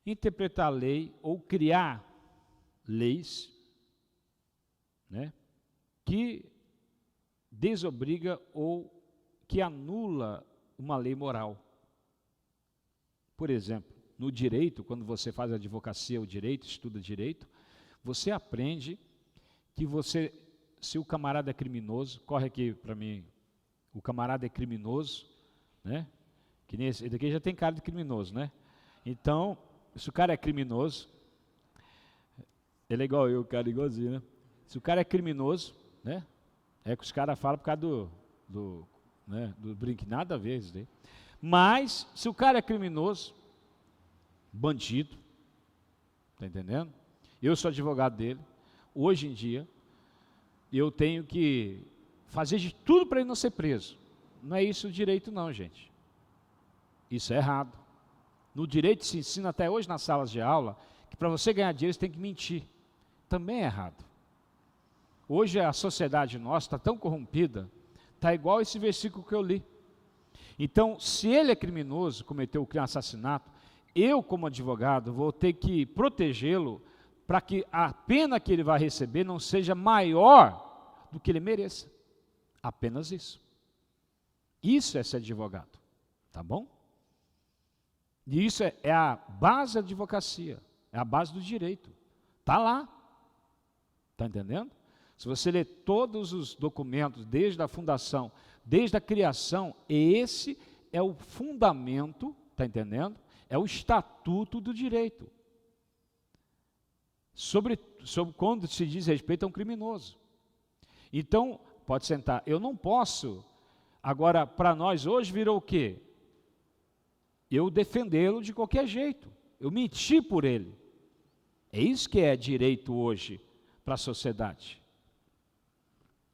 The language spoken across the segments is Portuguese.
interpretar a lei ou criar leis, né, que desobriga ou que anula uma lei moral. Por exemplo, no direito, quando você faz advocacia ou direito, estuda direito, você aprende que você, se o camarada é criminoso, corre aqui para mim, o camarada é criminoso, né? Que nem esse daqui já tem cara de criminoso, né? Então, se o cara é criminoso, ele é igual eu, o cara é igualzinho, né? Se o cara é criminoso, né? É que os caras falam por causa do brinque, nada a ver isso daí. Mas, se o cara é criminoso, bandido, tá entendendo? Eu sou advogado dele, hoje em dia, eu tenho que fazer de tudo para ele não ser preso. Não é isso o direito não, gente. Isso é errado. No direito se ensina até hoje nas salas de aula, que para você ganhar dinheiro você tem que mentir. Também é errado. Hoje a sociedade nossa está tão corrompida, está igual esse versículo que eu li. Então, se ele é criminoso, cometeu um assassinato, eu, como advogado, vou ter que protegê-lo para que a pena que ele vai receber não seja maior do que ele mereça. Apenas isso. Isso é ser advogado, tá bom? E isso é a base da advocacia, é a base do direito. Está lá. Está entendendo? Se você ler todos os documentos, desde a fundação, desde a criação, esse é o fundamento, está entendendo? É o estatuto do direito. Sobre quando se diz respeito a um criminoso. Então, pode sentar, eu não posso, agora, para nós hoje virou o quê? Eu defendê-lo de qualquer jeito, eu menti por ele. É isso que é direito hoje para a sociedade.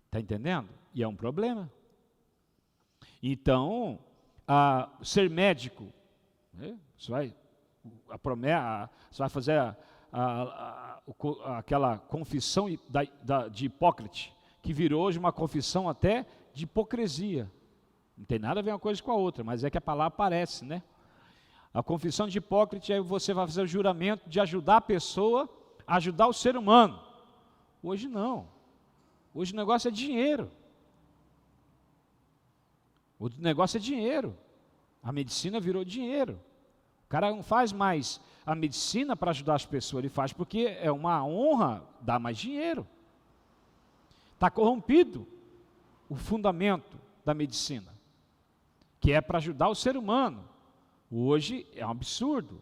Está entendendo? E é um problema. Então, ser médico, né? Você vai fazer aquela confissão de Hipócrates, que virou hoje uma confissão até de hipocrisia. Não tem nada a ver uma coisa com a outra, mas é que a palavra aparece, né? A confissão de Hipócrates, aí você vai fazer o juramento de ajudar a pessoa, ajudar o ser humano. Hoje não. Hoje o negócio é dinheiro. O negócio é dinheiro. A medicina virou dinheiro. O cara não faz mais a medicina para ajudar as pessoas, ele faz porque é uma honra dar mais dinheiro. Está corrompido o fundamento da medicina, que é para ajudar o ser humano. Hoje é um absurdo.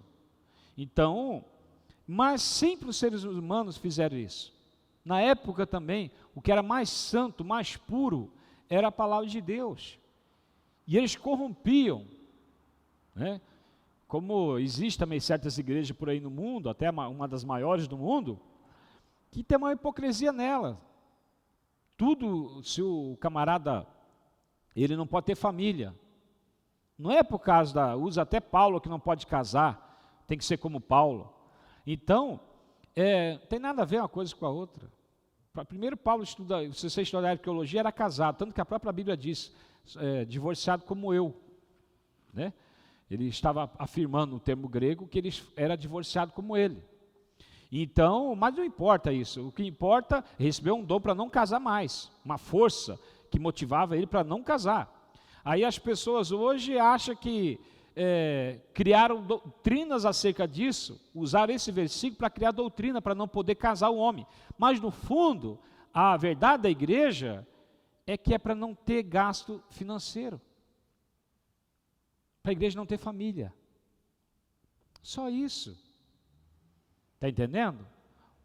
Então, mas sempre os seres humanos fizeram isso. Na época também, o que era mais santo, mais puro, era a palavra de Deus. E eles corrompiam, né? Como existe também certas igrejas por aí no mundo, até uma das maiores do mundo, que tem uma hipocrisia nela. Tudo, se o camarada, ele não pode ter família. Não é por causa usa até Paulo que não pode casar, tem que ser como Paulo. Então, tem nada a ver uma coisa com a outra. Primeiro Paulo estuda, se você estudar arqueologia, era casado, tanto que a própria Bíblia diz, divorciado como eu, né? Ele estava afirmando no termo grego que ele era divorciado como ele. Então, mas não importa isso, o que importa é receber um dom para não casar mais, uma força que motivava ele para não casar. Aí as pessoas hoje acham que criaram doutrinas acerca disso, usaram esse versículo para criar doutrina, para não poder casar o homem. Mas no fundo, a verdade da igreja é que é para não ter gasto financeiro. Para a igreja não ter família. Só isso. Está entendendo?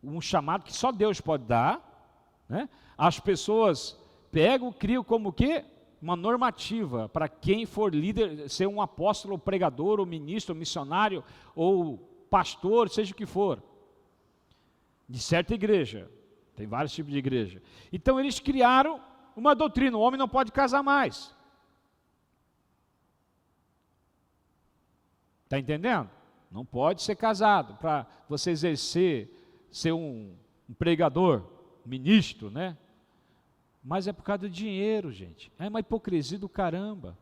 Um chamado que só Deus pode dar, né? As pessoas pegam, criam como o quê? Uma normativa para quem for líder, ser um apóstolo, ou pregador, ou ministro, ou missionário, ou pastor, seja o que for, de certa igreja. Tem vários tipos de igreja. Então eles criaram uma doutrina, o homem não pode casar mais. Está entendendo? Não pode ser casado, para você exercer, ser um pregador, um ministro, né? Mas é por causa do dinheiro, gente. É uma hipocrisia do caramba.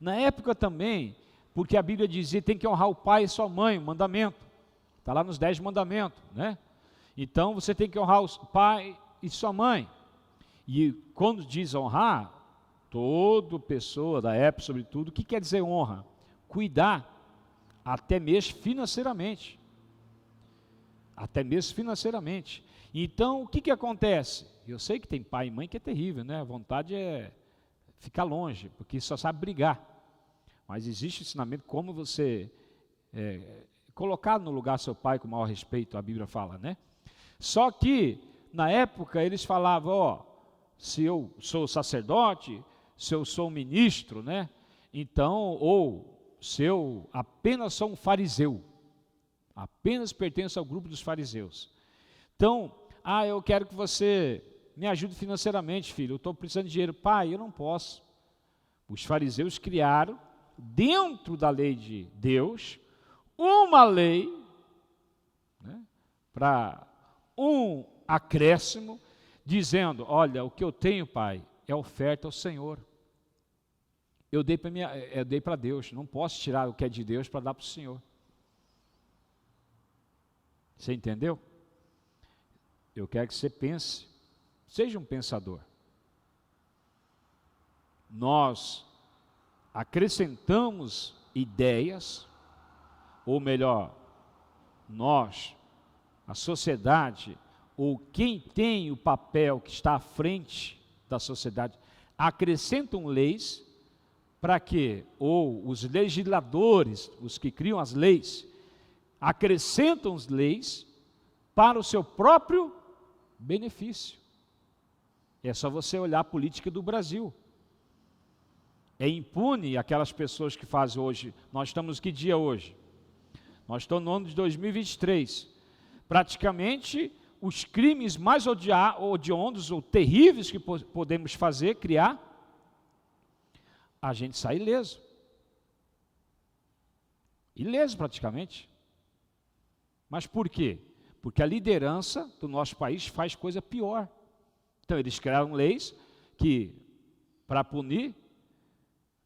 Na época também, porque a Bíblia dizia, tem que honrar o pai e sua mãe, o mandamento. Está lá nos 10 mandamentos, né? Então você tem que honrar o pai e sua mãe. E quando diz honrar, toda pessoa da época, sobretudo, o que quer dizer honra? Cuidar, até mesmo financeiramente. Até mesmo financeiramente. Então, o que acontece? Eu sei que tem pai e mãe que é terrível, né? A vontade é ficar longe, porque só sabe brigar. Mas existe ensinamento como você colocar no lugar seu pai com o maior respeito, a Bíblia fala, né? Só que, na época, eles falavam, ó, se eu sou sacerdote, se eu sou ministro, né? Então, ou se eu apenas sou um fariseu, apenas pertenço ao grupo dos fariseus. Então, eu quero que você me ajude financeiramente, filho, eu estou precisando de dinheiro. Pai, eu não posso. Os fariseus criaram, dentro da lei de Deus, uma lei, né, para um acréscimo, dizendo, olha, o que eu tenho, pai, é oferta ao Senhor. Eu dei para Deus, não posso tirar o que é de Deus para dar para o Senhor. Você entendeu? Eu quero que você pense, seja um pensador. Nós acrescentamos ideias, ou melhor, nós, a sociedade, ou quem tem o papel que está à frente da sociedade, acrescentam leis para que, ou os legisladores, os que criam as leis, acrescentam as leis para o seu próprio benefício. É só você olhar a política do Brasil. É impune aquelas pessoas que fazem hoje. Nós estamos que dia hoje? Nós estamos no ano de 2023. Praticamente os crimes mais odiosos ou terríveis que podemos fazer, criar, a gente sai ileso. Ileso praticamente. Mas por quê? Porque a liderança do nosso país faz coisa pior. Então eles criaram leis que, para punir,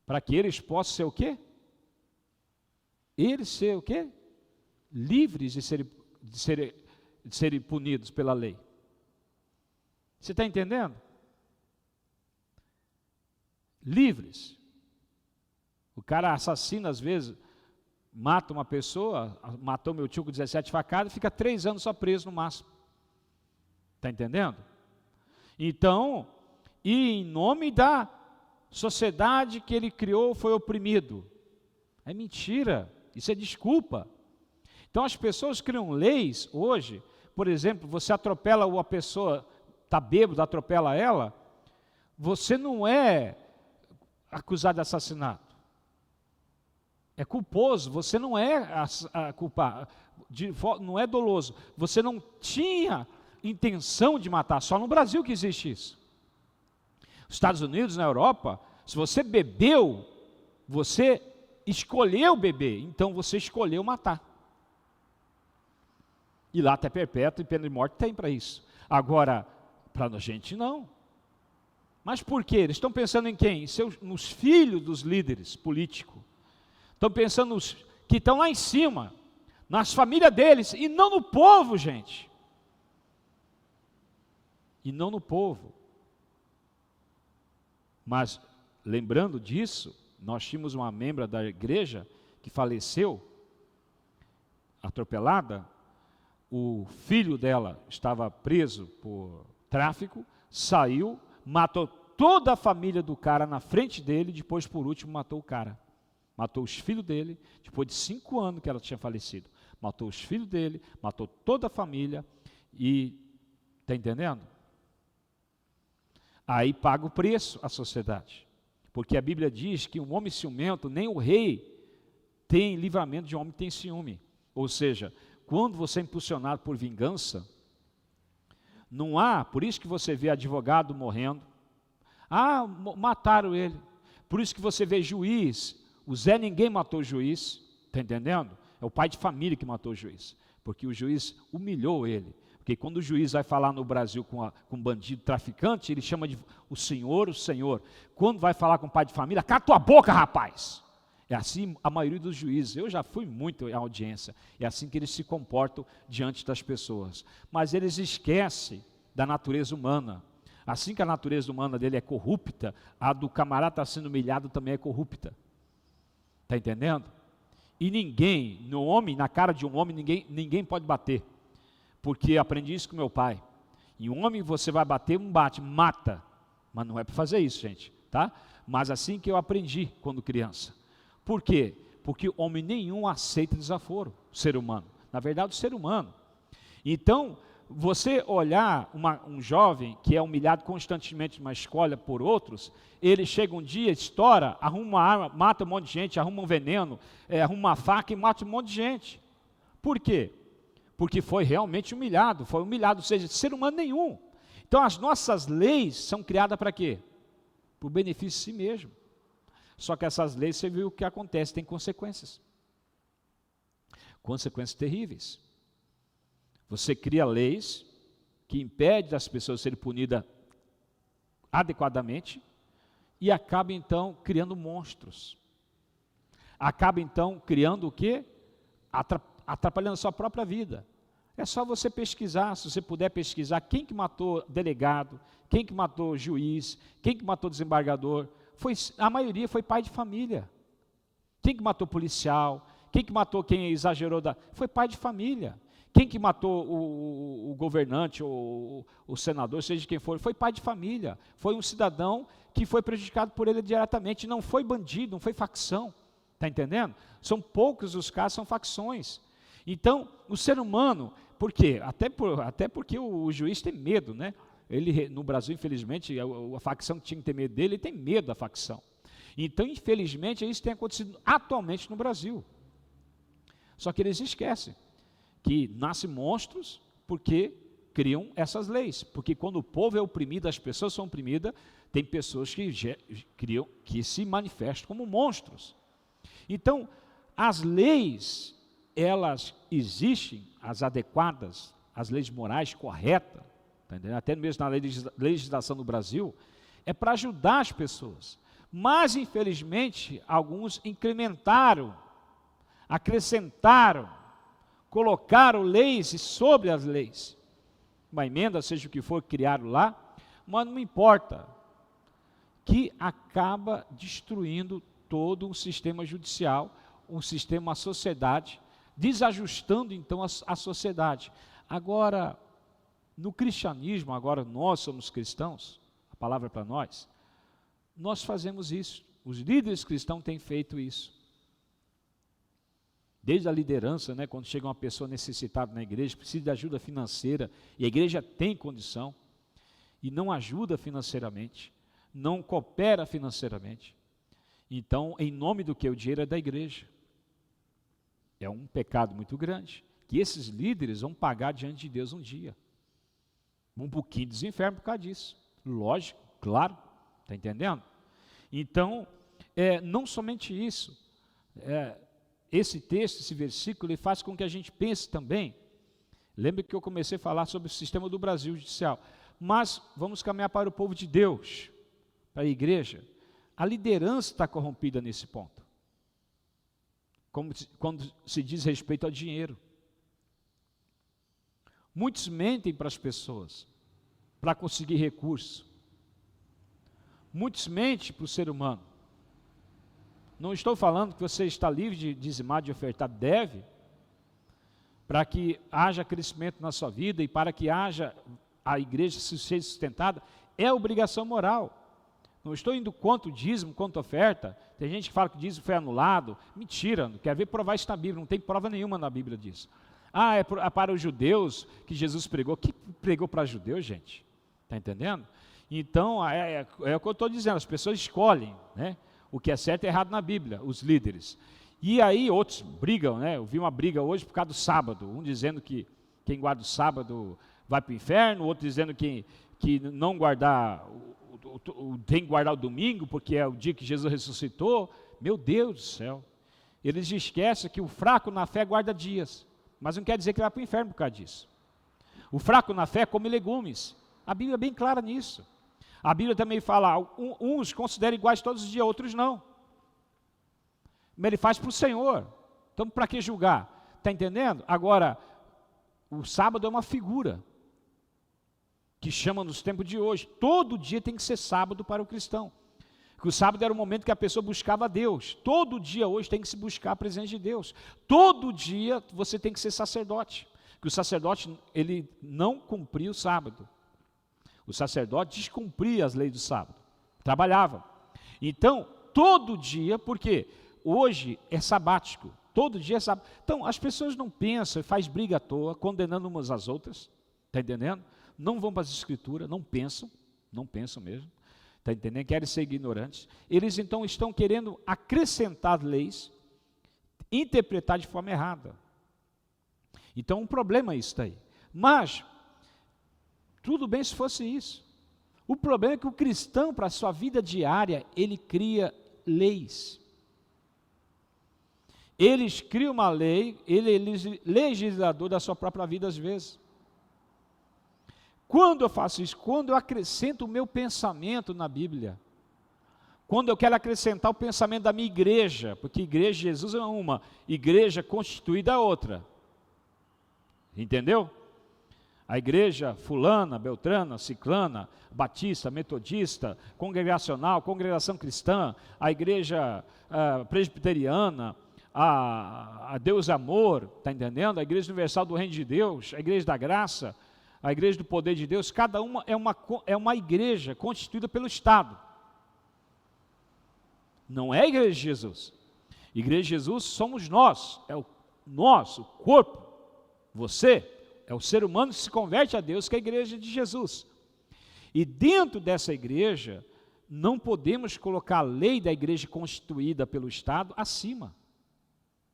para que eles possam ser o quê? Eles ser o quê? Livres de serem punidos pela lei. Você está entendendo? Livres. O cara assassina às vezes, mata uma pessoa, matou meu tio com 17 facadas, fica 3 anos só preso no máximo. Está entendendo? Então, e em nome da sociedade que ele criou foi oprimido. É mentira, isso é desculpa. Então as pessoas criam leis hoje, por exemplo, você atropela uma pessoa, está bêbado, atropela ela, você não é acusado de assassinato. É culposo, você não é culpado, não é doloso. Você não tinha intenção de matar, só no Brasil que existe isso. Nos Estados Unidos, na Europa, se você bebeu, você escolheu beber, então você escolheu matar. E lá até perpétuo e pena de morte tem para isso. Agora, para a gente não. Mas por quê? Eles estão pensando em quem? Nos filhos dos líderes políticos. Estão pensando nos que estão lá em cima, nas famílias deles, e não no povo, gente. E não no povo. Mas, lembrando disso, nós tínhamos uma membra da igreja que faleceu, atropelada. O filho dela estava preso por tráfico, saiu, matou toda a família do cara na frente dele, depois, por último, matou o cara. Matou os filhos dele, depois de 5 anos que ela tinha falecido. Matou os filhos dele, matou toda a família e, está entendendo? Aí paga o preço a sociedade. Porque a Bíblia diz que um homem ciumento, nem o rei tem livramento de um homem que tem ciúme. Ou seja, quando você é impulsionado por vingança, não há, por isso que você vê advogado morrendo. Mataram ele. Por isso que você vê juiz, o Zé Ninguém matou o juiz, está entendendo? É o pai de família que matou o juiz, porque o juiz humilhou ele. Porque quando o juiz vai falar no Brasil com um bandido traficante, ele chama de o senhor. Quando vai falar com o pai de família, cala tua boca, rapaz. É assim a maioria dos juízes. Eu já fui muito à audiência. É assim que eles se comportam diante das pessoas. Mas eles esquecem da natureza humana. Assim que a natureza humana dele é corrupta, a do camarada está sendo humilhado também é corrupta. Está entendendo? E ninguém, no homem, na cara de um homem, ninguém pode bater. Porque eu aprendi isso com meu pai. Em um homem você vai bater, um bate, mata. Mas não é para fazer isso, gente. Tá? Mas assim que eu aprendi quando criança. Por quê? Porque homem nenhum aceita desaforo, o ser humano. Na verdade, o ser humano. Então, você olhar um jovem que é humilhado constantemente numa escola por outros, ele chega um dia, estoura, arruma uma arma, mata um monte de gente, arruma um veneno, arruma uma faca e mata um monte de gente. Por quê? Porque foi realmente humilhado, ou seja, ser humano nenhum. Então, as nossas leis são criadas para quê? Para o benefício de si mesmo. Só que essas leis, você viu o que acontece, tem consequências. Consequências terríveis. Você cria leis que impedem das pessoas serem punidas adequadamente e acaba então criando monstros. Acaba então criando o quê? Atrapalhando a sua própria vida. É só você pesquisar, se você puder pesquisar, quem que matou delegado, quem que matou juiz, quem que matou desembargador. A maioria foi pai de família. Quem que matou policial, quem que matou quem exagerou, foi pai de família. Quem que matou o governante, o senador, seja quem for, foi pai de família. Foi um cidadão que foi prejudicado por ele diretamente, não foi bandido, não foi facção. Está entendendo? São poucos os casos, são facções. Então, o ser humano, por quê? Até porque o juiz tem medo, né? Ele, no Brasil, infelizmente, a facção que tinha que ter medo dele, ele tem medo da facção. Então, infelizmente, isso tem acontecido atualmente no Brasil. Só que eles esquecem que nascem monstros porque criam essas leis. Porque quando o povo é oprimido, as pessoas são oprimidas, tem pessoas que se manifestam como monstros. Então, as leis, elas existem, as adequadas, as leis morais corretas, tá entendendo? Até mesmo na legislação do Brasil, é para ajudar as pessoas. Mas, infelizmente, alguns incrementaram, acrescentaram, colocaram leis sobre as leis. Uma emenda, seja o que for, criaram lá, mas não importa, que acaba destruindo todo um sistema judicial, um sistema, a sociedade, desajustando então a sociedade. Agora, no cristianismo, agora nós somos cristãos, a palavra é para nós fazemos isso, os líderes cristãos têm feito isso. Desde a liderança, né, quando chega uma pessoa necessitada na igreja, precisa de ajuda financeira, e a igreja tem condição, e não ajuda financeiramente, não coopera financeiramente. Então, em nome do que? O dinheiro é da igreja. É um pecado muito grande, que esses líderes vão pagar diante de Deus um dia. Um pouquinho dos infernos por causa disso. Lógico, claro, está entendendo? Então, não somente isso, esse texto, esse versículo, ele faz com que a gente pense também. Lembra que eu comecei a falar sobre o sistema do Brasil judicial. Mas vamos caminhar para o povo de Deus, para a igreja. A liderança está corrompida nesse ponto. Quando se diz respeito ao dinheiro. Muitos mentem para as pessoas, para conseguir recurso. Muitos mentem para o ser humano. Não estou falando que você está livre de dizimar, de ofertar, deve, para que haja crescimento na sua vida e para que haja a igreja seja sustentada, é obrigação moral. Não estou indo contra o dízimo, contra a oferta. Tem gente que fala que o dízimo foi anulado. Mentira, não quer ver provar isso na Bíblia, não tem prova nenhuma na Bíblia disso. É para os judeus que Jesus pregou. Que pregou para judeus, gente? Está entendendo? Então, é o que eu estou dizendo, as pessoas escolhem, né? O que é certo e errado na Bíblia, os líderes. E aí outros brigam, né? Eu vi uma briga hoje por causa do sábado, um dizendo que quem guarda o sábado vai para o inferno, outro dizendo que não guardar, tem que guardar o domingo, porque é o dia que Jesus ressuscitou. Meu Deus do céu, eles esquecem que o fraco na fé guarda dias, mas não quer dizer que vai para o inferno por causa disso. O fraco na fé come legumes, a Bíblia é bem clara nisso. A Bíblia também fala, uns consideram iguais todos os dias, outros não. mas ele faz para o Senhor. Então, para que julgar? Está entendendo? Agora, o sábado é uma figura que chama nos tempos de hoje. Todo dia tem que ser sábado para o cristão. Porque o sábado era o momento que a pessoa buscava a Deus. Todo dia hoje tem que se buscar a presença de Deus. Todo dia você tem que ser sacerdote. Porque o sacerdote, ele não cumpria o sábado. O sacerdote descumpria as leis do sábado. Trabalhava. Então, todo dia, porque hoje é sabático. Todo dia é sábado. Então, as pessoas não pensam e fazem briga à toa, condenando umas às outras. Está entendendo? Não vão para as escrituras, não pensam mesmo. Está entendendo? Querem ser ignorantes. Eles então estão querendo acrescentar leis, interpretar de forma errada. Então, um problema é isso aí. Mas, tudo bem se fosse isso. O problema é que o cristão, para a sua vida diária, ele cria leis. Eles criam uma lei, ele é legislador da sua própria vida às vezes. Quando eu faço isso? Quando eu acrescento o meu pensamento na Bíblia. Quando eu quero acrescentar o pensamento da minha igreja, porque igreja de Jesus é uma, igreja constituída é outra. Entendeu? A igreja fulana, beltrana, ciclana, batista, metodista, congregacional, congregação cristã, a igreja presbiteriana, a Deus Amor, está entendendo? A igreja universal do reino de Deus, a igreja da graça, a igreja do poder de Deus, cada uma é uma igreja constituída pelo Estado. Não é a igreja de Jesus. Igreja de Jesus somos nós, é o nosso corpo. Você é o ser humano que se converte a Deus, que é a igreja de Jesus. E dentro dessa igreja, não podemos colocar a lei da igreja constituída pelo Estado acima.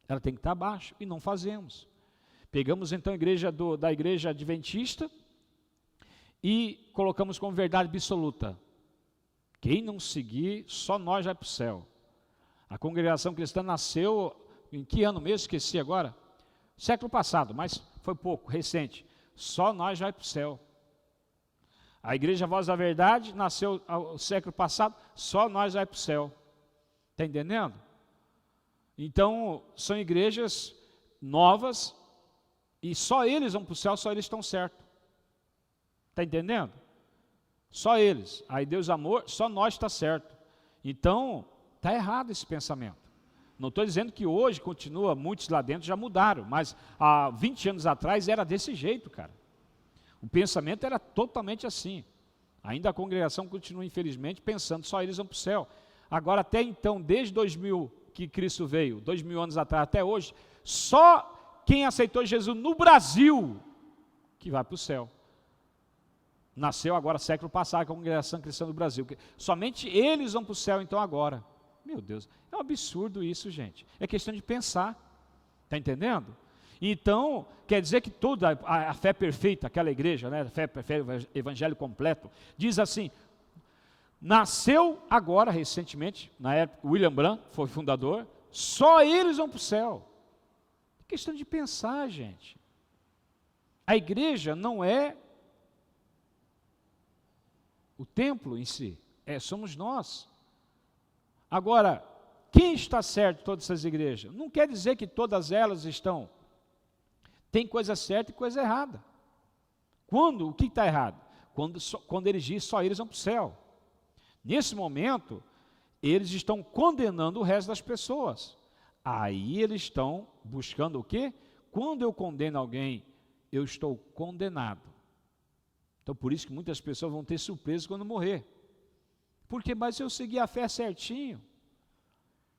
Ela tem que estar abaixo, e não fazemos. Pegamos então a igreja da igreja adventista e colocamos como verdade absoluta. Quem não seguir, só nós vai para o céu. A congregação cristã nasceu, em que ano mesmo? Esqueci agora. Século passado, mas foi pouco, recente. Só nós vai para o céu. A igreja Voz da Verdade nasceu no século passado, só nós vai para o céu. Está entendendo? Então, são igrejas novas, e só eles vão para o céu, só eles estão certos. Está entendendo? Só eles. Aí Deus Amor, só nós está certo. Então, está errado esse pensamento. Não estou dizendo que hoje continua, muitos lá dentro já mudaram, mas há 20 anos atrás era desse jeito, cara. O pensamento era totalmente assim. Ainda a congregação continua, infelizmente, pensando só eles vão para o céu. Agora, até então, desde 2000 que Cristo veio, 2000 anos atrás até hoje, só quem aceitou Jesus no Brasil que vai para o céu. Nasceu agora, século passado, a congregação cristã do Brasil. Somente eles vão para o céu, então, agora. Meu Deus, é um absurdo isso, gente. É questão de pensar. Está entendendo? Então, quer dizer que toda a fé perfeita, aquela igreja, né, a fé perfeita, evangelho completo, diz assim, nasceu agora, recentemente, na época, William Branham foi fundador, só eles vão para o céu. É questão de pensar, gente. A igreja não é o templo em si, somos nós. Agora, quem está certo em todas essas igrejas? Não quer dizer que todas elas estão. Tem coisa certa e coisa errada. Quando? O que está errado? Quando eles dizem só eles vão para o céu. Nesse momento, eles estão condenando o resto das pessoas. Aí eles estão buscando o quê? Quando eu condeno alguém, eu estou condenado. Então, por isso que muitas pessoas vão ter surpresa quando morrer. Porque, mas eu segui a fé certinho.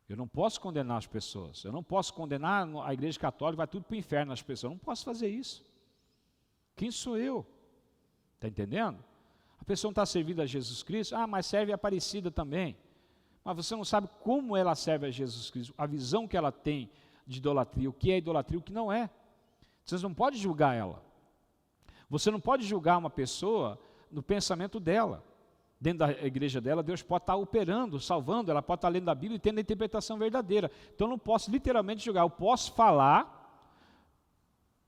Eu não posso condenar as pessoas. Eu não posso condenar a igreja católica, vai tudo para o inferno as pessoas. Eu não posso fazer isso. Quem sou eu? Está entendendo? A pessoa não está servindo a Jesus Cristo, mas serve a Aparecida também. Mas você não sabe como ela serve a Jesus Cristo, a visão que ela tem de idolatria, o que é idolatria, o que não é. Você não pode julgar ela. Você não pode julgar uma pessoa no pensamento dela. Dentro da igreja dela, Deus pode estar operando, salvando, ela pode estar lendo a Bíblia e tendo a interpretação verdadeira. Então eu não posso literalmente julgar, eu posso falar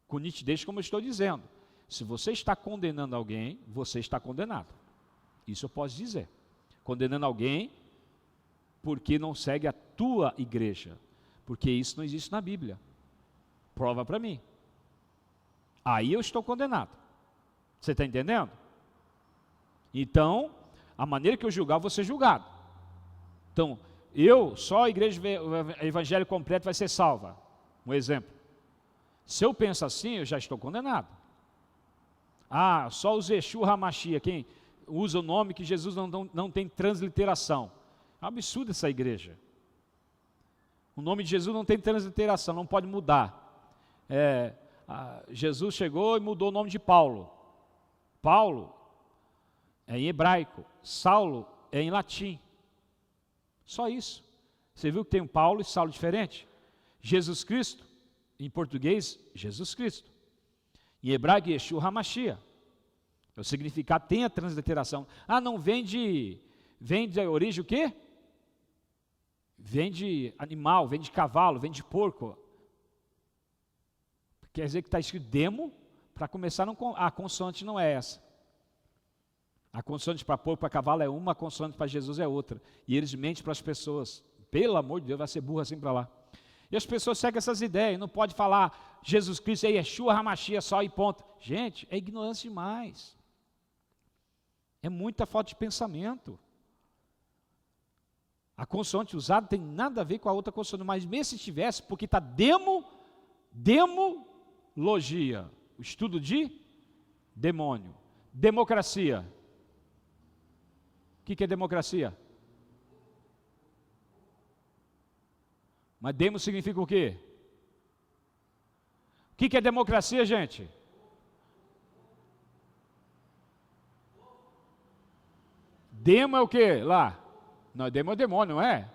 com nitidez como eu estou dizendo. Se você está condenando alguém, você está condenado. Isso eu posso dizer. Condenando alguém porque não segue a tua igreja. Porque isso não existe na Bíblia. Prova para mim. Aí eu estou condenado. Você está entendendo? Então, a maneira que eu julgar, eu vou ser julgado. Então, só a igreja evangélica completa vai ser salva. Um exemplo. Se eu penso assim, eu já estou condenado. Só os Exu Hamashia, quem usa o nome que Jesus não tem transliteração. É um absurdo essa igreja. O nome de Jesus não tem transliteração, não pode mudar. Jesus chegou e mudou o nome de Paulo. Paulo é em hebraico, Saulo é em latim. Só isso. Você viu que tem um Paulo e Saulo diferente? Jesus Cristo, em português, Jesus Cristo. Em hebraico, Yeshua HaMashiach. O significado tem a transliteração. Não vem de origem o quê? Vem de animal, vem de cavalo, vem de porco. Quer dizer que está escrito demo, para começar, a consoante não é essa. A consoante para porco, para cavalo é uma, a consoante para Jesus é outra. E eles mentem para as pessoas. Pelo amor de Deus, vai ser burro assim para lá. E as pessoas seguem essas ideias, não pode falar Jesus Cristo é Yeshua HaMashiach só e ponto. Gente, é ignorância demais. É muita falta de pensamento. A consoante usada tem nada a ver com a outra consoante, mas mesmo se tivesse, porque está demologia, o estudo de demônio. Democracia. O que é democracia? Mas demo significa o quê? O que é democracia, gente? Demo é o quê lá? Não, demo é demônio, não é?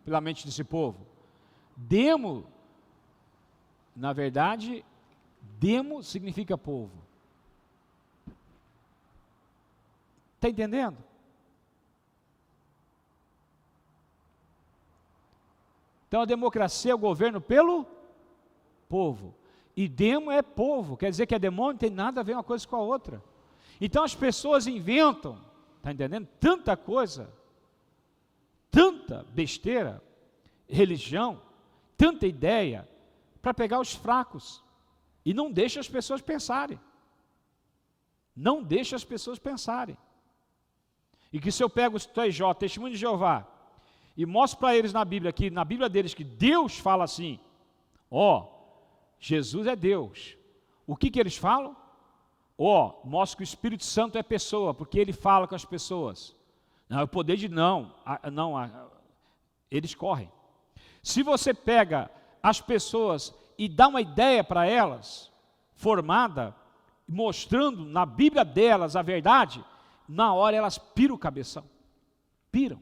Pela mente desse povo. Demo, na verdade, demo significa povo. Está entendendo? Então a democracia é o governo pelo povo. E demo é povo, quer dizer que é demônio, não tem nada a ver uma coisa com a outra. Então as pessoas inventam, está entendendo? Tanta coisa, tanta besteira, religião, tanta ideia, para pegar os fracos. E não deixa as pessoas pensarem. Não deixa as pessoas pensarem. E que se eu pego o TJ, Testemunho de Jeová, e mostro para eles na Bíblia, que na Bíblia deles, que Deus fala assim, Jesus é Deus. O que eles falam? Mostra que o Espírito Santo é pessoa, porque ele fala com as pessoas. Não, o poder de eles correm. Se você pega as pessoas e dá uma ideia para elas, formada, mostrando na Bíblia delas a verdade, na hora elas piram o cabeção. Piram.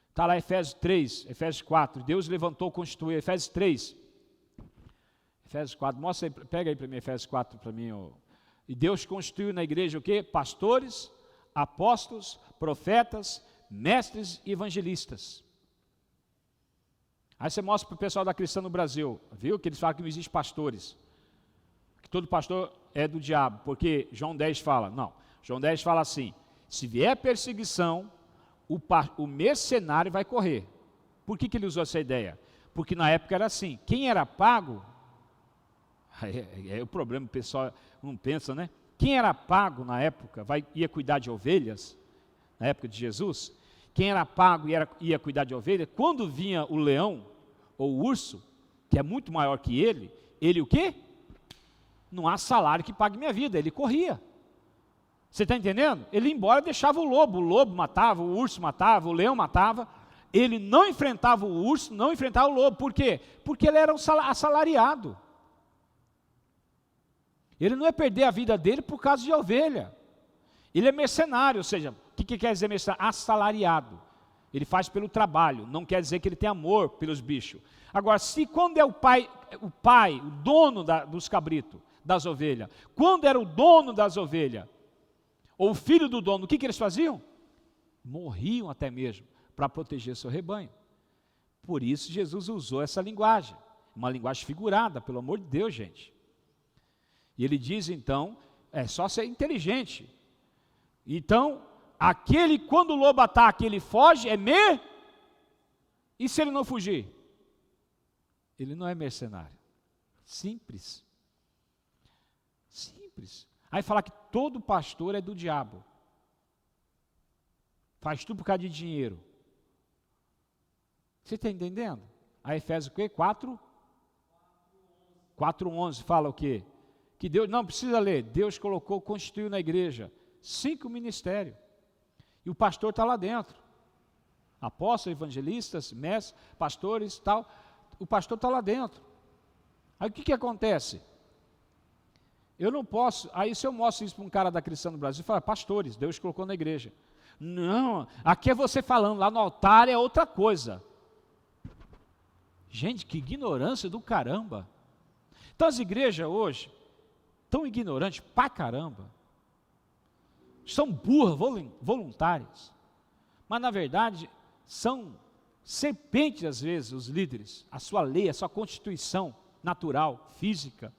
Está lá Efésios 3, Efésios 4, Deus levantou, constituiu, Efésios 3, Efésios 4, mostra aí, pega aí para mim, Efésios 4 para mim, e Deus constituiu na igreja o quê? Pastores, apóstolos, profetas, mestres e evangelistas. Aí você mostra para o pessoal da Cristã no Brasil, viu? Que eles falam que não existe pastores, que todo pastor é do diabo, porque João 10 fala, não, João 10 fala assim, se vier perseguição, o mercenário vai correr. Por que ele usou essa ideia? Porque na época era assim, quem era pago, é o problema, o pessoal não pensa, né? Quem era pago na época, ia cuidar de ovelhas, na época de Jesus, quem era pago ia cuidar de ovelhas, quando vinha o leão, ou o urso, que é muito maior que ele o quê? Não há salário que pague minha vida, ele corria. Você está entendendo? Ele ia embora, deixava o lobo matava, o urso matava, o leão matava, ele não enfrentava o urso, não enfrentava o lobo, por quê? Porque ele era um assalariado. Ele não ia perder a vida dele por causa de ovelha. Ele é mercenário, ou seja, o que quer dizer mercenário? Assalariado. Ele faz pelo trabalho, não quer dizer que ele tem amor pelos bichos. Agora, se quando é o pai, o dono dos cabritos, das ovelhas, quando era o dono das ovelhas, ou o filho do dono, o que eles faziam? Morriam até mesmo, para proteger seu rebanho. Por isso Jesus usou essa linguagem, uma linguagem figurada, pelo amor de Deus, gente. E ele diz então, é só ser inteligente. Então, quando o lobo ataca, ele foge, e se ele não fugir? Ele não é mercenário. Simples. Simples. Aí falar que todo pastor é do diabo. Faz tudo por causa de dinheiro. Você está entendendo? A Efésios o quê? 4:11 fala o quê? Que Deus, não precisa ler, Deus constituiu na igreja 5 ministérios. E o pastor está lá dentro. Apóstolos, evangelistas, mestres, pastores, tal. O pastor está lá dentro. Aí o que acontece? Eu não posso, aí se eu mostro isso para um cara da Cristã no Brasil, fala, pastores, Deus colocou na igreja. Não, aqui é você falando, lá no altar é outra coisa. Gente, que ignorância do caramba. Então as igrejas hoje, tão ignorantes pra caramba, são burras voluntárias, mas na verdade são serpentes às vezes os líderes, a sua lei, a sua constituição natural, física,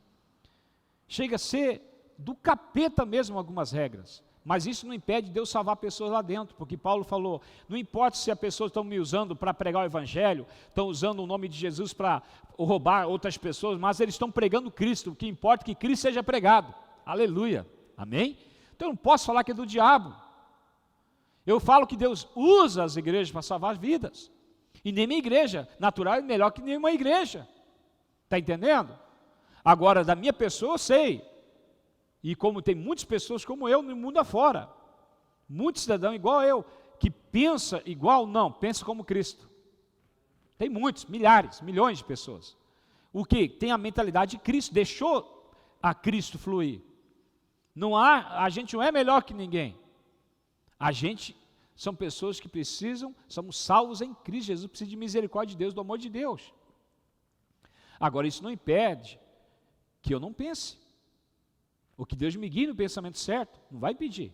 chega a ser do capeta mesmo algumas regras, mas isso não impede Deus salvar pessoas lá dentro, porque Paulo falou, não importa se as pessoas estão me usando para pregar o evangelho, estão usando o nome de Jesus para roubar outras pessoas, mas eles estão pregando Cristo, o que importa é que Cristo seja pregado, aleluia, amém? Então eu não posso falar que é do diabo, eu falo que Deus usa as igrejas para salvar vidas, e nem minha igreja natural é melhor que nenhuma igreja, está entendendo? Agora da minha pessoa eu sei, e como tem muitas pessoas como eu no mundo afora, muitos cidadãos igual eu, que pensa igual, não, pensa como Cristo. Tem muitos, milhares, milhões de pessoas. O que? Tem a mentalidade de Cristo, deixou a Cristo fluir. A gente não é melhor que ninguém. A gente são pessoas que precisam, somos salvos em Cristo. Jesus precisa de misericórdia de Deus, do amor de Deus. Agora isso não impede que eu não pense. O que Deus me guie no pensamento certo, não vai pedir.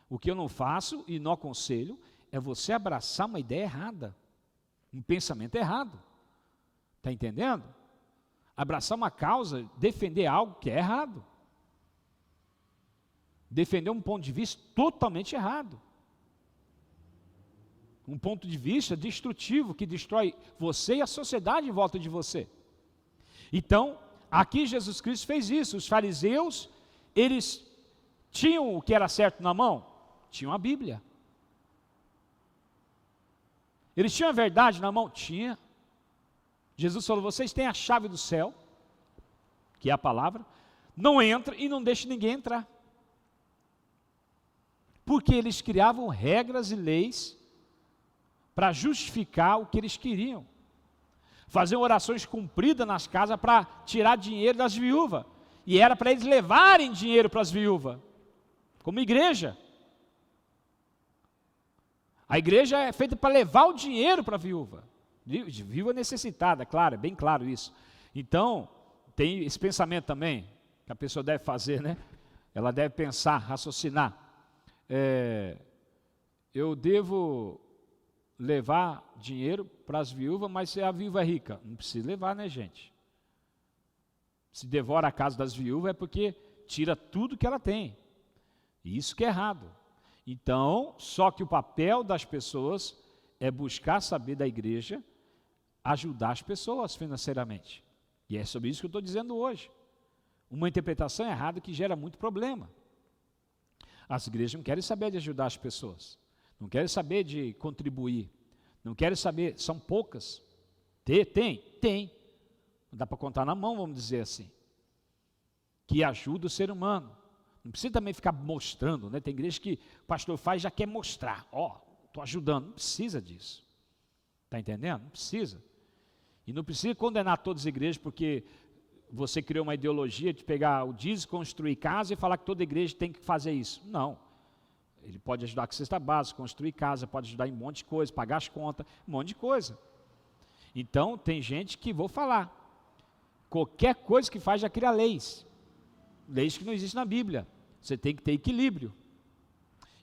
O que eu não faço e não aconselho é você abraçar uma ideia errada, um pensamento errado. Está entendendo? Abraçar uma causa, defender algo que é errado. Defender um ponto de vista totalmente errado. Um ponto de vista destrutivo que destrói você e a sociedade em volta de você. Então, aqui Jesus Cristo fez isso. Os fariseus, eles tinham o que era certo na mão? Tinham a Bíblia. Eles tinham a verdade na mão? Tinha. Jesus falou, vocês têm a chave do céu, que é a palavra, não entra e não deixe ninguém entrar. Porque eles criavam regras e leis para justificar o que eles queriam. Faziam orações cumpridas nas casas para tirar dinheiro das viúvas. E era para eles levarem dinheiro para as viúvas, como igreja. A igreja é feita para levar o dinheiro para a viúva. Viúva necessitada, claro, é bem claro isso. Então, tem esse pensamento também, que a pessoa deve fazer, né? Ela deve pensar, raciocinar. Eu devo levar dinheiro para as viúvas, mas se a viúva é rica, não precisa levar, né, gente? Se devora a casa das viúvas é porque tira tudo que ela tem. E isso que é errado. Então, só que o papel das pessoas é buscar saber da igreja, ajudar as pessoas financeiramente. E é sobre isso que eu estou dizendo hoje. Uma interpretação errada que gera muito problema. As igrejas não querem saber de ajudar as pessoas. Não querem saber de contribuir. Não querem saber, são poucas. Tem. Não dá para contar na mão, vamos dizer assim. Que ajuda o ser humano. Não precisa também ficar mostrando, né? Tem igreja que o pastor faz e já quer mostrar. Estou ajudando. Não precisa disso. Está entendendo? Não precisa. E não precisa condenar todas as igrejas porque você criou uma ideologia de pegar o dízimo, construir casa e falar que toda igreja tem que fazer isso. Não. Ele pode ajudar com cesta básica, construir casa, pode ajudar em um monte de coisa, pagar as contas, um monte de coisa. Então, tem gente que, vou falar, qualquer coisa que faz já cria leis. Leis que não existem na Bíblia. Você tem que ter equilíbrio.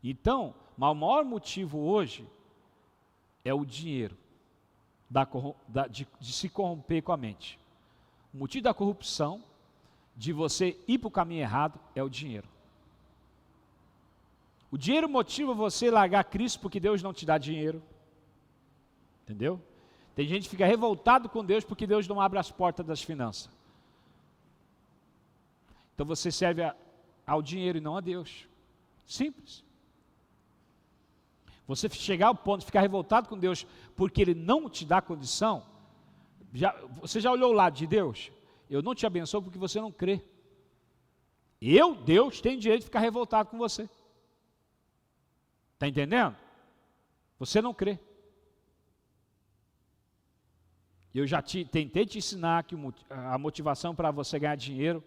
Então, o maior motivo hoje é o dinheiro, de se corromper com a mente. O motivo da corrupção, de você ir para o caminho errado, é o dinheiro. O dinheiro motiva você a largar Cristo porque Deus não te dá dinheiro. Entendeu? Tem gente que fica revoltado com Deus porque Deus não abre as portas das finanças. Então você serve ao dinheiro e não a Deus. Simples. Você chegar ao ponto de ficar revoltado com Deus porque Ele não te dá condição, você já olhou o lado de Deus? Eu não te abençoo porque você não crê. Deus, tenho direito de ficar revoltado com você. Está entendendo? Você não crê. Eu já tentei te ensinar que a motivação para você ganhar dinheiro,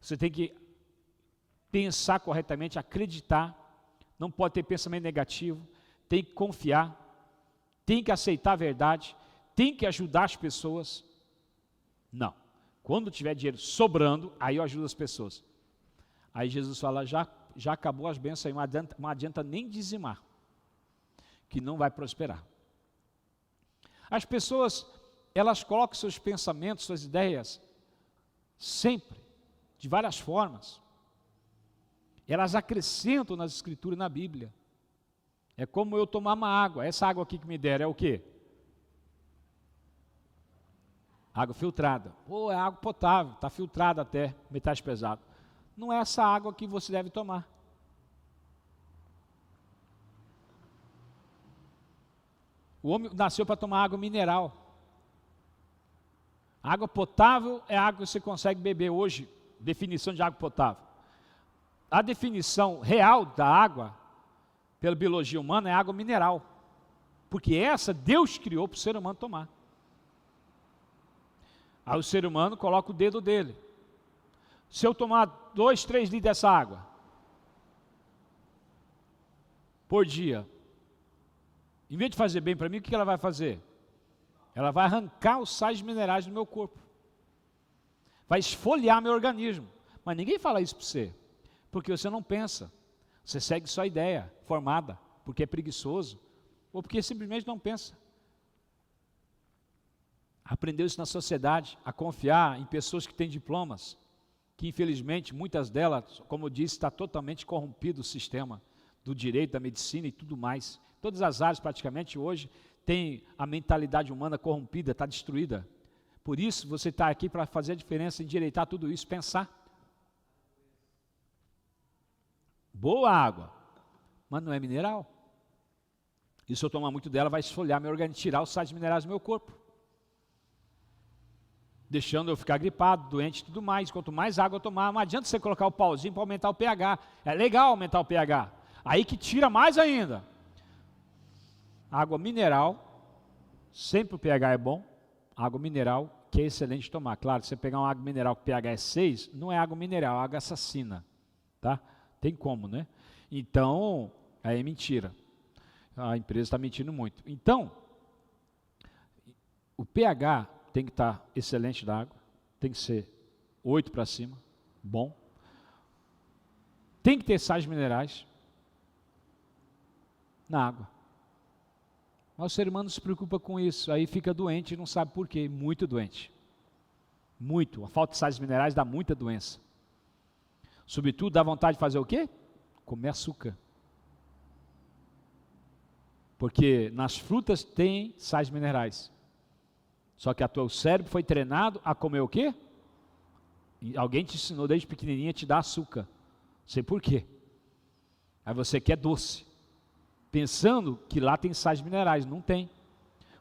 você tem que pensar corretamente, acreditar, não pode ter pensamento negativo, tem que confiar, tem que aceitar a verdade, tem que ajudar as pessoas. Não. Quando tiver dinheiro sobrando, aí eu ajudo as pessoas. Aí Jesus fala, já acabou as bênçãos aí, não adianta nem dizimar, que não vai prosperar. As pessoas, elas colocam seus pensamentos, suas ideias, sempre, de várias formas. Elas acrescentam nas escrituras e na Bíblia. É como eu tomar uma água. Essa água aqui que me deram é o quê? Água filtrada. Pô, é água potável, está filtrada até, metais pesado. Não é essa água que você deve tomar. O homem nasceu para tomar água mineral. Água potável é água que você consegue beber hoje. Definição de água potável. A definição real da água, pela biologia humana, é água mineral. Porque essa Deus criou para o ser humano tomar. Aí o ser humano coloca o dedo dele. Se eu tomar 2, 3 litros dessa água por dia, em vez de fazer bem para mim, o que ela vai fazer? Ela vai arrancar os sais minerais do meu corpo. Vai esfoliar meu organismo. Mas ninguém fala isso para você. Porque você não pensa. Você segue só a ideia formada. Porque é preguiçoso. Ou porque simplesmente não pensa. Aprendeu isso na sociedade. A confiar em pessoas que têm diplomas. Que infelizmente, muitas delas, como eu disse, está totalmente corrompido o sistema do direito, da medicina e tudo mais. Todas as áreas praticamente hoje tem a mentalidade humana corrompida, está destruída. Por isso você está aqui para fazer a diferença, endireitar tudo isso, pensar. Boa água, mas não é mineral. E se eu tomar muito dela, vai esfoliar meu organismo, tirar os sais minerais do meu corpo. Deixando eu ficar gripado, doente e tudo mais. Quanto mais água eu tomar, não adianta você colocar o pauzinho para aumentar o pH. É legal aumentar o pH. Aí que tira mais ainda. Água mineral, sempre o pH é bom. Água mineral, que é excelente de tomar. Claro, se você pegar uma água mineral que o pH é 6, não é água mineral, é água assassina. Tá? Tem como, né? Então, aí é mentira. A empresa está mentindo muito. Então, o pH tem que estar excelente da água, tem que ser 8 para cima, bom. Tem que ter sais minerais na água. Mas o ser humano não se preocupa com isso, aí fica doente e não sabe por quê, muito doente. Muito, a falta de sais minerais dá muita doença. Sobretudo dá vontade de fazer o quê? Comer açúcar. Porque nas frutas tem sais minerais. Só que o cérebro foi treinado a comer o quê? E alguém te ensinou desde pequenininha a te dar açúcar. Não sei por quê. Aí você quer doce. Pensando que lá tem sais minerais. Não tem.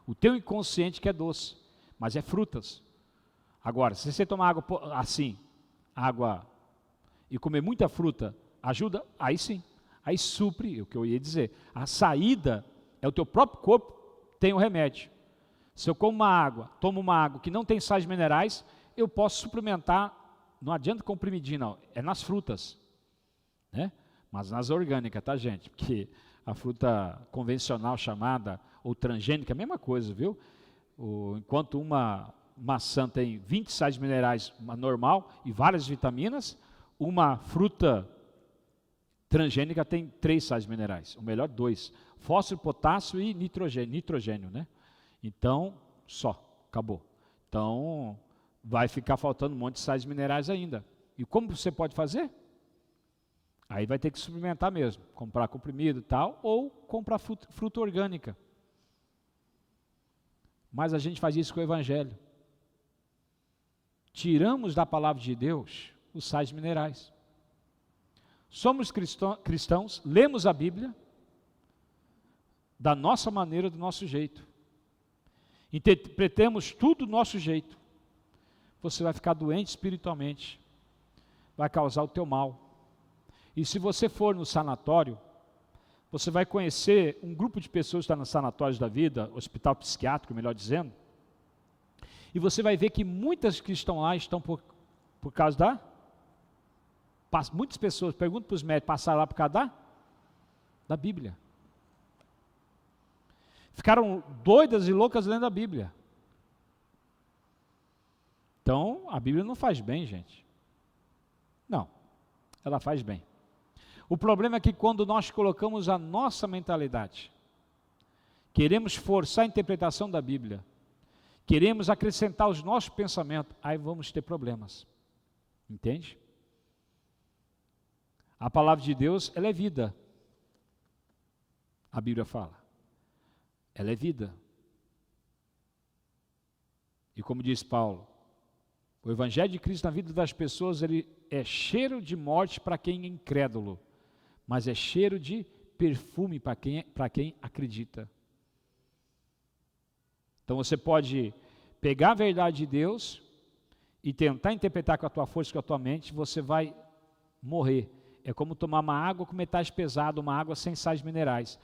O teu inconsciente quer doce. Mas é frutas. Agora, se você tomar água assim, água e comer muita fruta, ajuda? Aí sim. Aí supre, o que eu ia dizer. A saída é o teu próprio corpo tem o remédio. Se eu tomo uma água que não tem sais minerais, eu posso suplementar, não adianta comprimidinho não, é nas frutas, né? Mas nas orgânicas, tá gente? Porque a fruta convencional chamada, ou transgênica, é a mesma coisa, viu? Enquanto uma maçã tem 20 sais minerais, uma normal, e várias vitaminas, uma fruta transgênica tem 3 sais minerais, ou melhor, 2, fósforo, potássio e nitrogênio, né? Então, acabou. Então, vai ficar faltando um monte de sais minerais ainda. E como você pode fazer? Aí vai ter que suplementar mesmo, comprar comprimido e tal, ou comprar fruta orgânica. mas a gente faz isso com o Evangelho. Tiramos da palavra de Deus os sais minerais. Somos cristãos, lemos a Bíblia da nossa maneira, do nosso jeito. Interpretemos tudo do nosso jeito. Você vai ficar doente espiritualmente, vai causar o teu mal. E se você for no sanatório, você vai conhecer um grupo de pessoas que está nos sanatórios da vida, hospital psiquiátrico, melhor dizendo, e você vai ver que muitas que estão lá estão por causa da... Muitas pessoas, perguntam para os médicos, passaram lá por causa da Bíblia. Ficaram doidas e loucas lendo a Bíblia. Então, a Bíblia não faz bem, gente. Não, ela faz bem. O problema é que quando nós colocamos a nossa mentalidade, queremos forçar a interpretação da Bíblia, queremos acrescentar os nossos pensamentos, aí vamos ter problemas. Entende? A palavra de Deus, ela é vida. A Bíblia fala. Ela é vida. E como diz Paulo, o Evangelho de Cristo na vida das pessoas, ele é cheiro de morte para quem é incrédulo, mas é cheiro de perfume para quem acredita. Então você pode pegar a verdade de Deus e tentar interpretar com a tua força, com a tua mente, você vai morrer. É como tomar uma água com metais pesados, uma água sem sais minerais.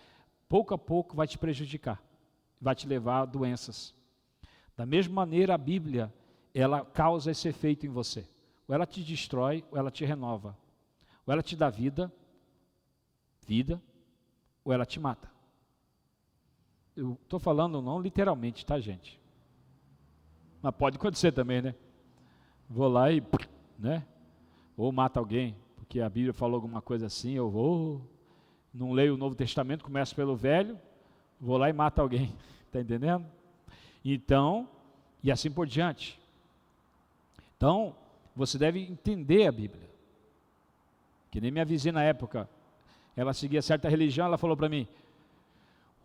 Pouco a pouco vai te prejudicar, vai te levar a doenças. Da mesma maneira, a Bíblia, ela causa esse efeito em você. Ou ela te destrói, ou ela te renova. Ou ela te dá vida, ou ela te mata. Eu estou falando não literalmente, tá, gente? Mas pode acontecer também, né? Vou lá e, né? Ou mata alguém, porque a Bíblia falou alguma coisa assim, eu vou, não leio o Novo Testamento, começo pelo Velho, vou lá e mato alguém, está entendendo? Então, e assim por diante. Então, você deve entender a Bíblia. Que nem minha vizinha na época, ela seguia certa religião, ela falou para mim,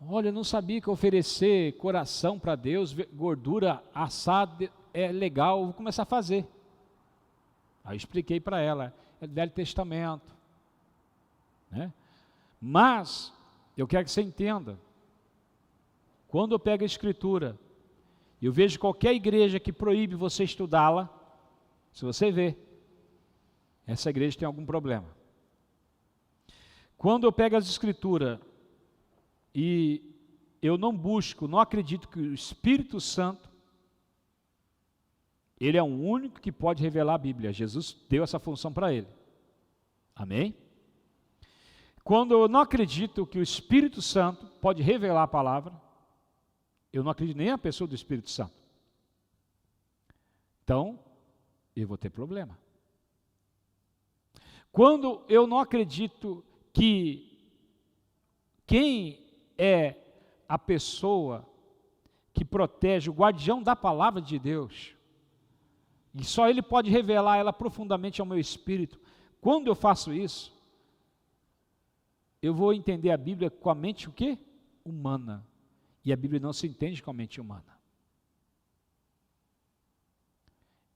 olha, eu não sabia que oferecer coração para Deus, gordura assada é legal, vou começar a fazer. Aí eu expliquei para ela, é do Velho Testamento, né? Mas, eu quero que você entenda, quando eu pego a Escritura, eu vejo qualquer igreja que proíbe você estudá-la, se você vê, essa igreja tem algum problema. Quando eu pego as Escrituras e eu não busco, não acredito que o Espírito Santo, ele é o único que pode revelar a Bíblia. Jesus deu essa função para ele. Amém? Quando eu não acredito que o Espírito Santo pode revelar a palavra, eu não acredito nem na pessoa do Espírito Santo. Então, eu vou ter problema. Quando eu não acredito que quem é a pessoa que protege, o guardião da palavra de Deus, e só Ele pode revelar ela profundamente ao meu espírito, quando eu faço isso, eu vou entender a Bíblia com a mente o quê? Humana. E a Bíblia não se entende com a mente humana.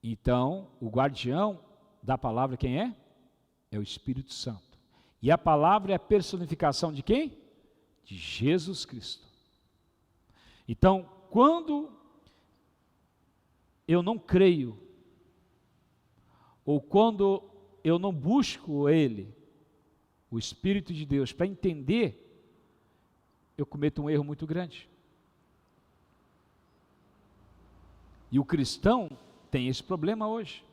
Então, o guardião da palavra quem é? É o Espírito Santo. E a palavra é a personificação de quem? De Jesus Cristo. Então, quando eu não creio, ou quando eu não busco Ele, o Espírito de Deus, para entender, eu cometo um erro muito grande. E o cristão tem esse problema hoje.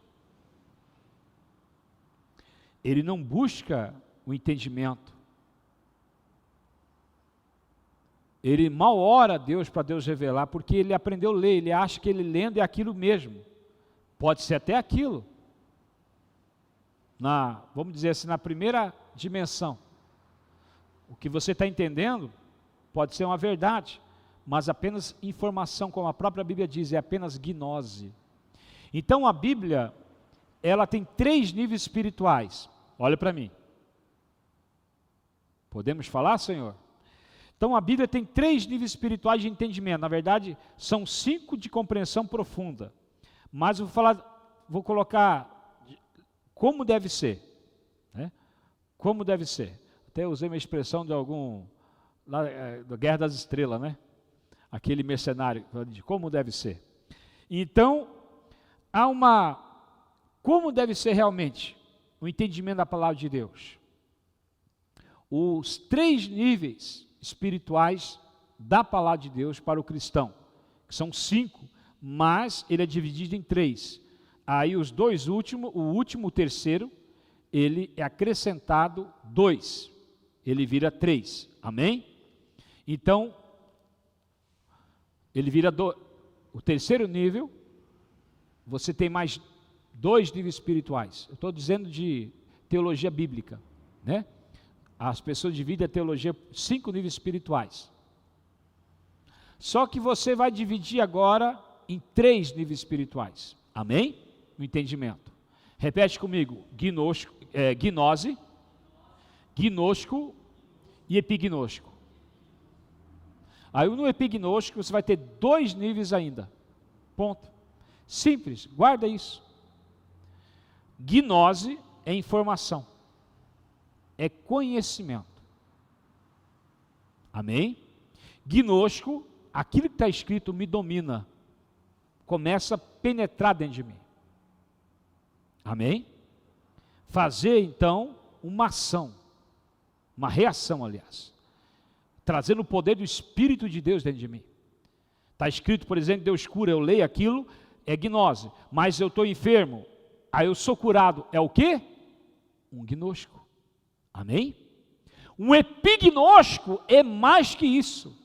Ele não busca o entendimento. Ele mal ora a Deus para Deus revelar, porque ele aprendeu a ler, ele acha que ele lendo é aquilo mesmo. Pode ser até aquilo. Vamos dizer assim, na primeira dimensão. O que você está entendendo pode ser uma verdade, mas apenas informação, como a própria Bíblia diz, é apenas gnose. Então a Bíblia, ela tem 3 níveis espirituais. Olha para mim. Podemos falar, Senhor? Então a Bíblia tem 3 níveis espirituais de entendimento. Na verdade, são 5 de compreensão profunda. Mas eu vou colocar como deve ser, né? Como deve ser. Até usei uma expressão de da Guerra das Estrelas, né? Aquele mercenário, de como deve ser. Então, como deve ser realmente o entendimento da palavra de Deus. Os 3 níveis espirituais da palavra de Deus para o cristão, que são 5, mas ele é dividido em 3. Aí os 2 últimos, o último, o terceiro, ele é acrescentado 2, ele vira 3, amém? Então, ele vira o terceiro nível, você tem mais 2 níveis espirituais. Eu estou dizendo de teologia bíblica, né? As pessoas dividem a teologia 5 níveis espirituais. Só que você vai dividir agora em 3 níveis espirituais. Amém? No entendimento. Repete comigo. Gnose, gnosco e epignosco. Aí no epignosco você vai ter 2 níveis ainda. Ponto. Simples, guarda isso. Gnose é informação. É conhecimento. Amém? Gnosco, aquilo que está escrito me domina. Começa a penetrar dentro de mim. Amém? Fazer então uma ação. Uma reação, aliás. Trazendo o poder do Espírito de Deus dentro de mim. Está escrito, por exemplo, Deus cura, eu leio aquilo, é gnose. Mas eu estou enfermo, aí eu sou curado, é o quê? Um gnosco. Amém? Um epignosco é mais que isso.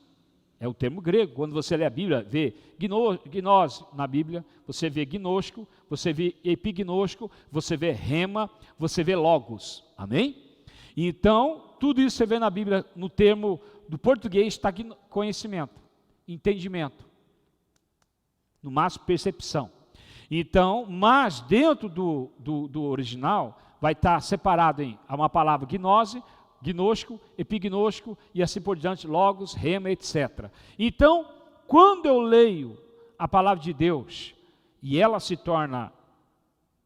É o termo grego. Quando você lê a Bíblia, vê gnose na Bíblia, você vê gnosco, você vê epignosco, você vê rema, você vê logos. Amém? Então, tudo isso você vê na Bíblia, no termo do português, está aqui conhecimento, entendimento, no máximo percepção. Então, mas dentro do original, vai estar separado em uma palavra gnose, gnosco, epignosco e assim por diante, logos, rema, etc. Então, quando eu leio a palavra de Deus e ela se torna,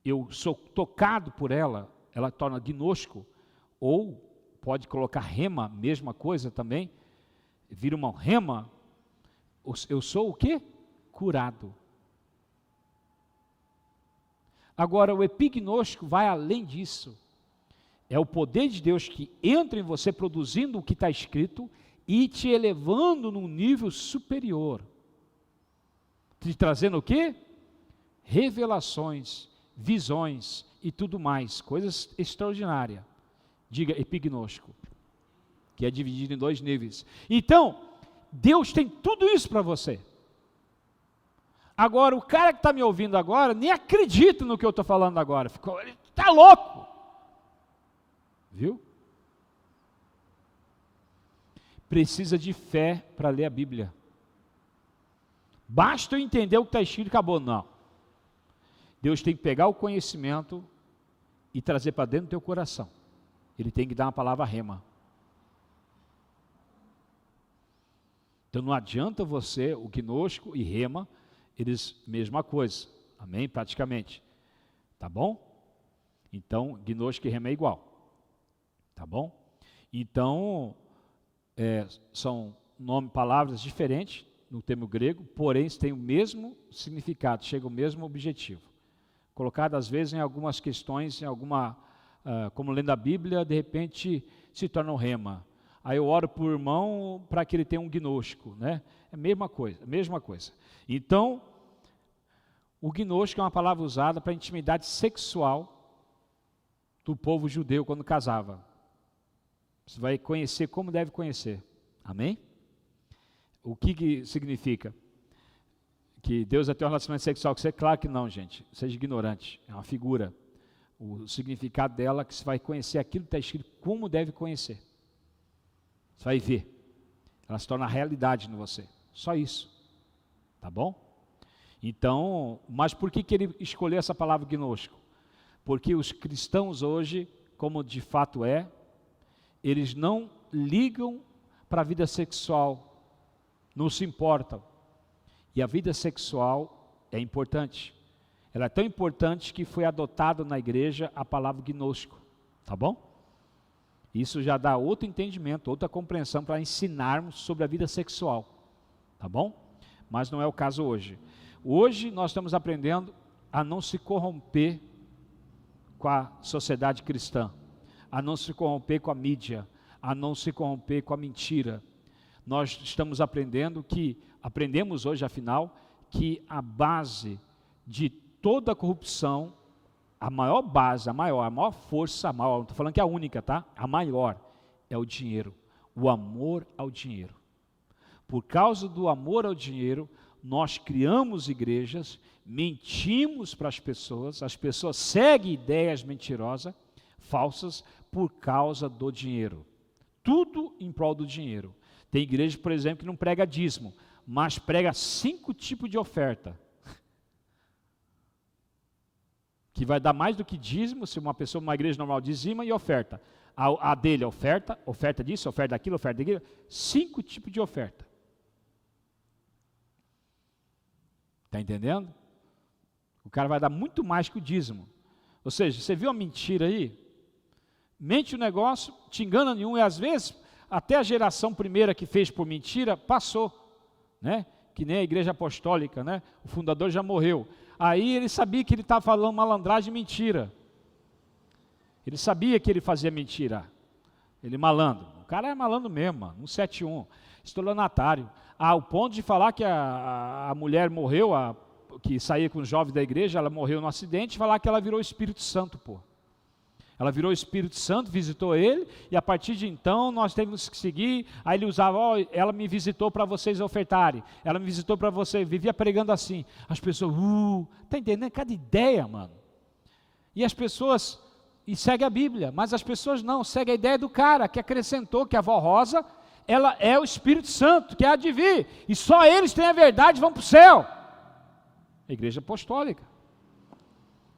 eu sou tocado por ela, ela torna gnosco, ou pode colocar rema, mesma coisa também, vira uma rema, eu sou o quê? Curado. Agora, o epignosco vai além disso. É o poder de Deus que entra em você produzindo o que está escrito e te elevando num nível superior. Te trazendo o quê? Revelações, visões e tudo mais, coisas extraordinárias. Diga epignosco, que é dividido em 2 níveis. Então, Deus tem tudo isso para você. Agora, o cara que está me ouvindo agora, nem acredita no que eu estou falando agora. Ele está louco. Viu? Precisa de fé para ler a Bíblia. Basta eu entender o que está escrito e acabou. Não. Deus tem que pegar o conhecimento e trazer para dentro do teu coração. Ele tem que dar uma palavra rema. Então não adianta você, o gnosco e rema, eles, mesma coisa, amém? Praticamente, tá bom? Então, gnosco e rema é igual, tá bom? Então, são palavras diferentes no termo grego, porém têm o mesmo significado, chega ao mesmo objetivo. Colocado às vezes em algumas questões, como lendo a Bíblia, de repente se torna um rema. Aí eu oro por irmão para que ele tenha um gnosco, né? É a mesma coisa. Então, o gnosco é uma palavra usada para intimidade sexual do povo judeu quando casava. Você vai conhecer como deve conhecer. Amém? O que significa? Que Deus vai ter um relacionamento sexual com você? Claro que não, gente. Seja ignorante. É uma figura. O significado dela é que você vai conhecer aquilo que está escrito, como deve conhecer. Você vai ver. Ela se torna realidade em você. Só isso. Tá bom? Então, mas por que ele escolheu essa palavra gnosco? Porque os cristãos hoje, como de fato eles não ligam para a vida sexual, não se importam. E a vida sexual é importante. Ela é tão importante que foi adotado na igreja a palavra gnóstico, tá bom? Isso já dá outro entendimento, outra compreensão para ensinarmos sobre a vida sexual, tá bom? Mas não é o caso hoje. Hoje nós estamos aprendendo a não se corromper com a sociedade cristã, a não se corromper com a mídia, a não se corromper com a mentira. Nós estamos aprendemos hoje afinal, que a base de toda a corrupção, a maior base, a maior força, não estou falando que é a única, tá? A maior é o dinheiro, o amor ao dinheiro. Por causa do amor ao dinheiro, nós criamos igrejas, mentimos para as pessoas seguem ideias mentirosas, falsas, por causa do dinheiro. Tudo em prol do dinheiro. Tem igreja, por exemplo, que não prega dízimo, mas prega 5 tipos de oferta. Que vai dar mais do que dízimo, se uma pessoa, uma igreja normal, dizima e oferta. A dele, oferta disso, oferta daquilo, oferta daquilo. 5 tipos de oferta. Está entendendo? O cara vai dar muito mais que o dízimo. Ou seja, você viu a mentira aí? Mente o negócio, te engana nenhum, e às vezes, até a geração primeira que fez por mentira, passou, né? Que nem a igreja apostólica, né? O fundador já morreu. Aí ele sabia que ele estava falando malandragem e mentira. Ele sabia que ele fazia mentira. Ele malandro. O cara é malandro mesmo, mano. 171. Estelionatário. Ao ponto de falar que a mulher morreu, que saía com os jovens da igreja, ela morreu no acidente, e falar que ela virou o Espírito Santo, pô. Ela virou o Espírito Santo, visitou ele, e a partir de então nós temos que seguir. Aí ele usava, ela me visitou para vocês ofertarem, ela me visitou para você, vivia pregando assim. As pessoas, tá entendendo? Cada ideia, mano. E as pessoas, e segue a Bíblia, mas as pessoas não, segue a ideia do cara, que acrescentou que a avó Rosa, ela é o Espírito Santo, que há de vir, e só eles têm a verdade e vão para o céu. A igreja apostólica.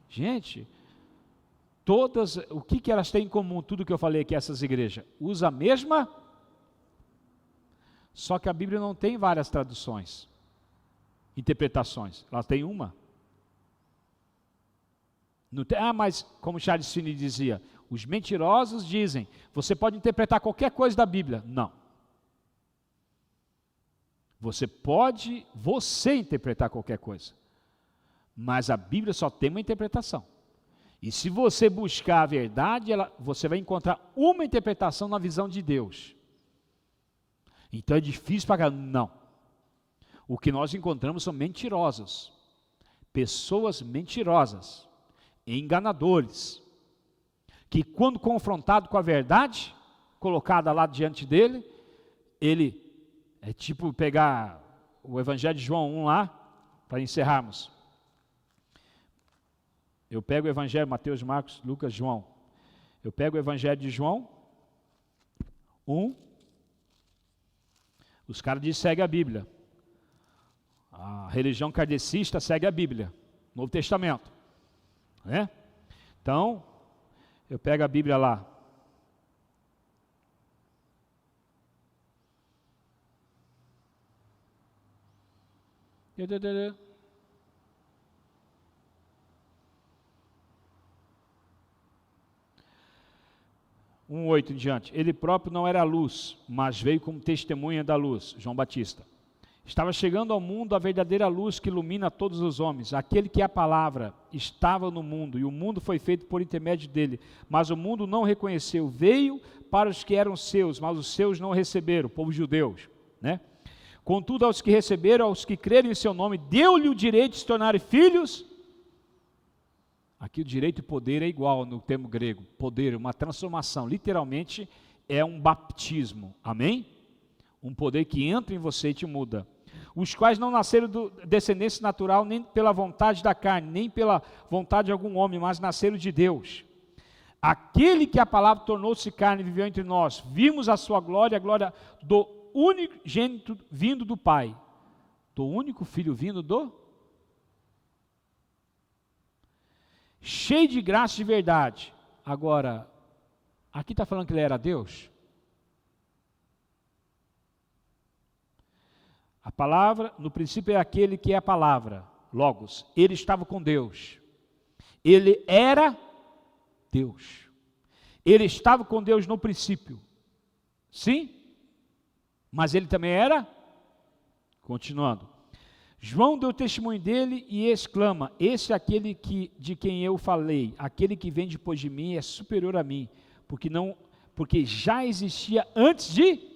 Gente, o que elas têm em comum, tudo que eu falei aqui, essas igrejas? Usa a mesma, só que a Bíblia não tem várias traduções, interpretações, ela tem uma. Não tem, mas como Charles Finney dizia, os mentirosos dizem, você pode interpretar qualquer coisa da Bíblia. Não. Você pode, interpretar qualquer coisa, mas a Bíblia só tem uma interpretação. E se você buscar a verdade, você vai encontrar uma interpretação na visão de Deus. Então é difícil para caramba. Não. O que nós encontramos são mentirosos. Pessoas mentirosas, enganadores, que quando confrontado com a verdade, colocada lá diante dele, ele é tipo pegar o Evangelho de João 1 lá, para encerrarmos. Eu pego o Evangelho, Mateus, Marcos, Lucas, João. Eu pego o Evangelho de João 1. Os caras dizem que segue a Bíblia. A religião kardecista segue a Bíblia, Novo Testamento. Né? Então, eu pego a Bíblia lá. Um 8 em diante. Ele próprio não era a luz, mas veio como testemunha da luz. João Batista. Estava chegando ao mundo a verdadeira luz que ilumina todos os homens. Aquele que é a palavra estava no mundo, e o mundo foi feito por intermédio dele. Mas o mundo não reconheceu. Veio para os que eram seus, mas os seus não receberam, o povo judeu, né? Contudo, aos que receberam, aos que creram em seu nome, deu-lhe o direito de se tornarem filhos. Aqui o direito e poder é igual no termo grego. Poder, uma transformação, literalmente é um baptismo, amém? Um poder que entra em você e te muda. Os quais não nasceram de descendência natural, nem pela vontade da carne, nem pela vontade de algum homem, mas nasceram de Deus. Aquele que a palavra tornou-se carne e viveu entre nós, vimos a sua glória, a glória do unigênito vindo do Pai. Do único filho vindo do... cheio de graça e de verdade. Agora, aqui está falando que ele era Deus? A palavra, no princípio, é aquele que é a palavra, Logos. Ele estava com Deus. Ele era Deus. Ele estava com Deus no princípio. Sim? Mas ele também era? Continuando. João deu testemunho dele e exclama: esse é aquele de quem eu falei, aquele que vem depois de mim é superior a mim, porque já existia antes de.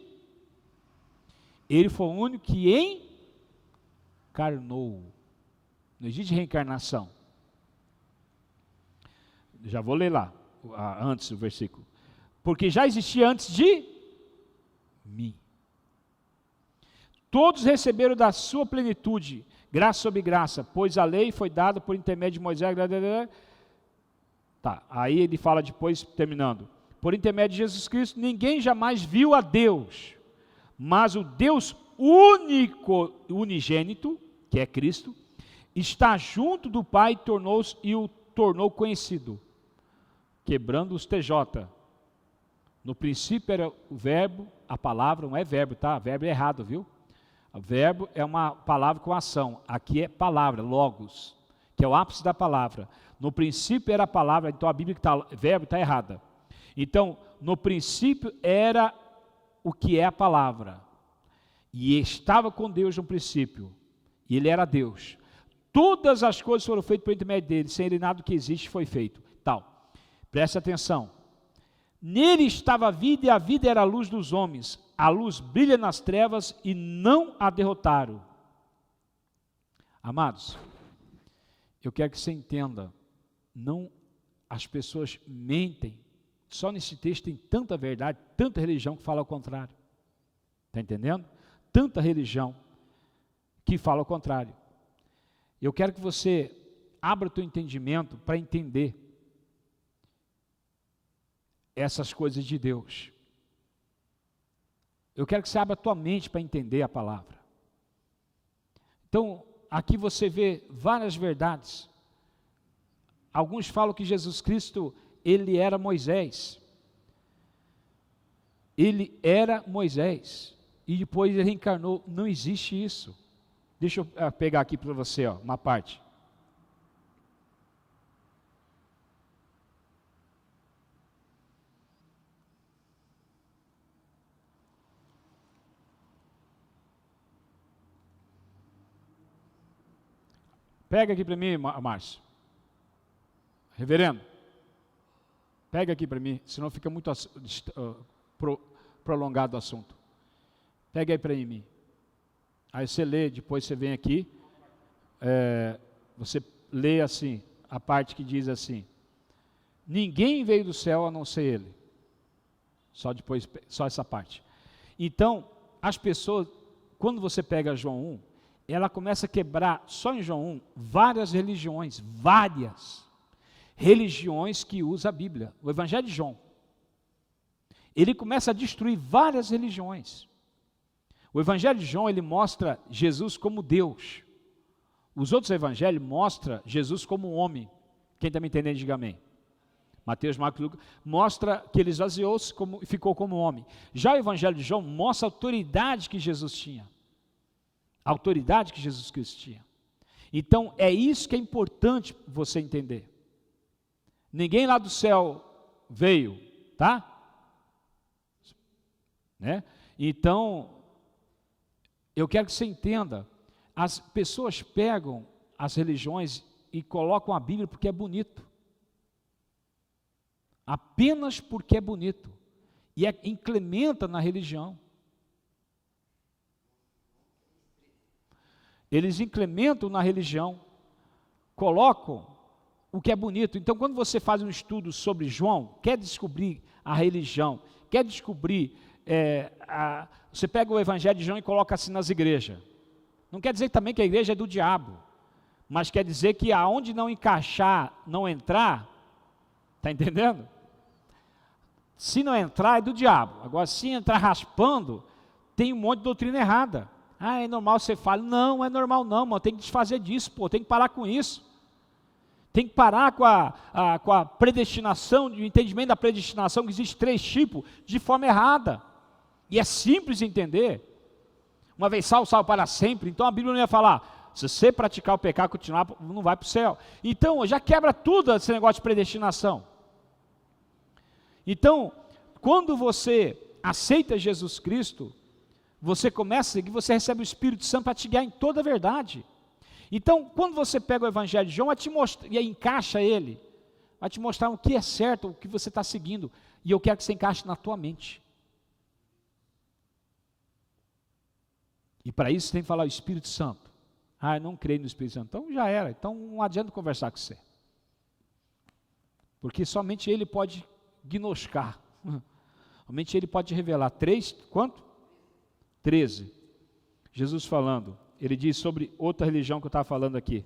Ele foi o único que encarnou. Não existe reencarnação. Já vou ler lá, antes do versículo. Porque já existia antes de mim. Todos receberam da sua plenitude, graça sobre graça, pois a lei foi dada por intermédio de Moisés. Tá, aí ele fala depois, terminando. Por intermédio de Jesus Cristo, ninguém jamais viu a Deus, mas o Deus único, unigênito, que é Cristo, está junto do Pai e o tornou conhecido, quebrando os TJ. No princípio era o verbo, a palavra, não é verbo, tá? Verbo é errado, viu? O verbo é uma palavra com ação, aqui é palavra, logos, que é o ápice da palavra. No princípio era a palavra, então a Bíblia que está, verbo está errada. Então, no princípio era o que é a palavra, e estava com Deus no princípio, e ele era Deus. Todas as coisas foram feitas por intermédio dele, sem ele nada do que existe foi feito. Tal. Preste atenção. Nele estava a vida, e a vida era a luz dos homens. A luz brilha nas trevas e não a derrotaram. Amados, eu quero que você entenda, não, as pessoas mentem. Só nesse texto tem tanta verdade, tanta religião que fala ao contrário. Está entendendo? Tanta religião que fala ao contrário. Eu quero que você abra o teu entendimento para entender essas coisas de Deus. Eu quero que você abra a tua mente para entender a palavra. Então, aqui você vê várias verdades. Alguns falam que Jesus Cristo, ele era Moisés. Ele era Moisés. E depois ele reencarnou. Não existe isso. Deixa eu pegar aqui para você, ó, uma parte. Pega aqui para mim, Márcio. Reverendo, pega aqui para mim, senão fica muito prolongado o assunto. Pega aí para mim. Aí você lê, depois você vem aqui, você lê assim, a parte que diz assim: ninguém veio do céu a não ser ele. Só essa parte. Então, as pessoas, quando você pega João 1, ela começa a quebrar, só em João 1, várias religiões que usam a Bíblia, o Evangelho de João. Ele começa a destruir várias religiões. O Evangelho de João, ele mostra Jesus como Deus. Os outros evangelhos mostram Jesus como um homem. Quem está me entendendo, diga amém. Mateus, Marcos e Lucas, mostra que ele esvaziou-se e ficou como homem. Já o Evangelho de João mostra a autoridade que Jesus tinha. A autoridade que Jesus Cristo tinha. Então, é isso que é importante você entender. Ninguém lá do céu veio, tá? Né? Então, eu quero que você entenda, as pessoas pegam as religiões e colocam a Bíblia porque é bonito. Apenas porque é bonito. E incrementa na religião. Eles incrementam na religião, colocam o que é bonito. Então, quando você faz um estudo sobre João, quer descobrir a religião, quer descobrir, você pega o Evangelho de João e coloca assim nas igrejas. Não quer dizer também que a igreja é do diabo, mas quer dizer que aonde não encaixar, não entrar, está entendendo? Se não entrar, é do diabo. Agora, se entrar raspando, tem um monte de doutrina errada. Ah, é normal você fala. Não, é normal não, mano. Tem que desfazer disso, pô. Tem que parar com isso. Tem que parar com a predestinação, o entendimento da predestinação, que existe 3 tipos, de forma errada. E é simples entender. Uma vez salvo, salvo para sempre. Então a Bíblia não ia falar, se você praticar o pecado, continuar, não vai para o céu. Então já quebra tudo esse negócio de predestinação. Então, quando você aceita Jesus Cristo, você começa a seguir, você recebe o Espírito Santo para te guiar em toda a verdade. Então, quando você pega o Evangelho de João, vai te mostrar, e aí encaixa ele, vai te mostrar o que é certo, o que você está seguindo, e eu quero que você encaixe na tua mente. E para isso você tem que falar o Espírito Santo. Eu não creio no Espírito Santo. Então já era, então não adianta conversar com você. Porque somente ele pode gnoscar. Somente ele pode revelar. 13. Jesus falando. Ele diz sobre outra religião que eu estava falando aqui.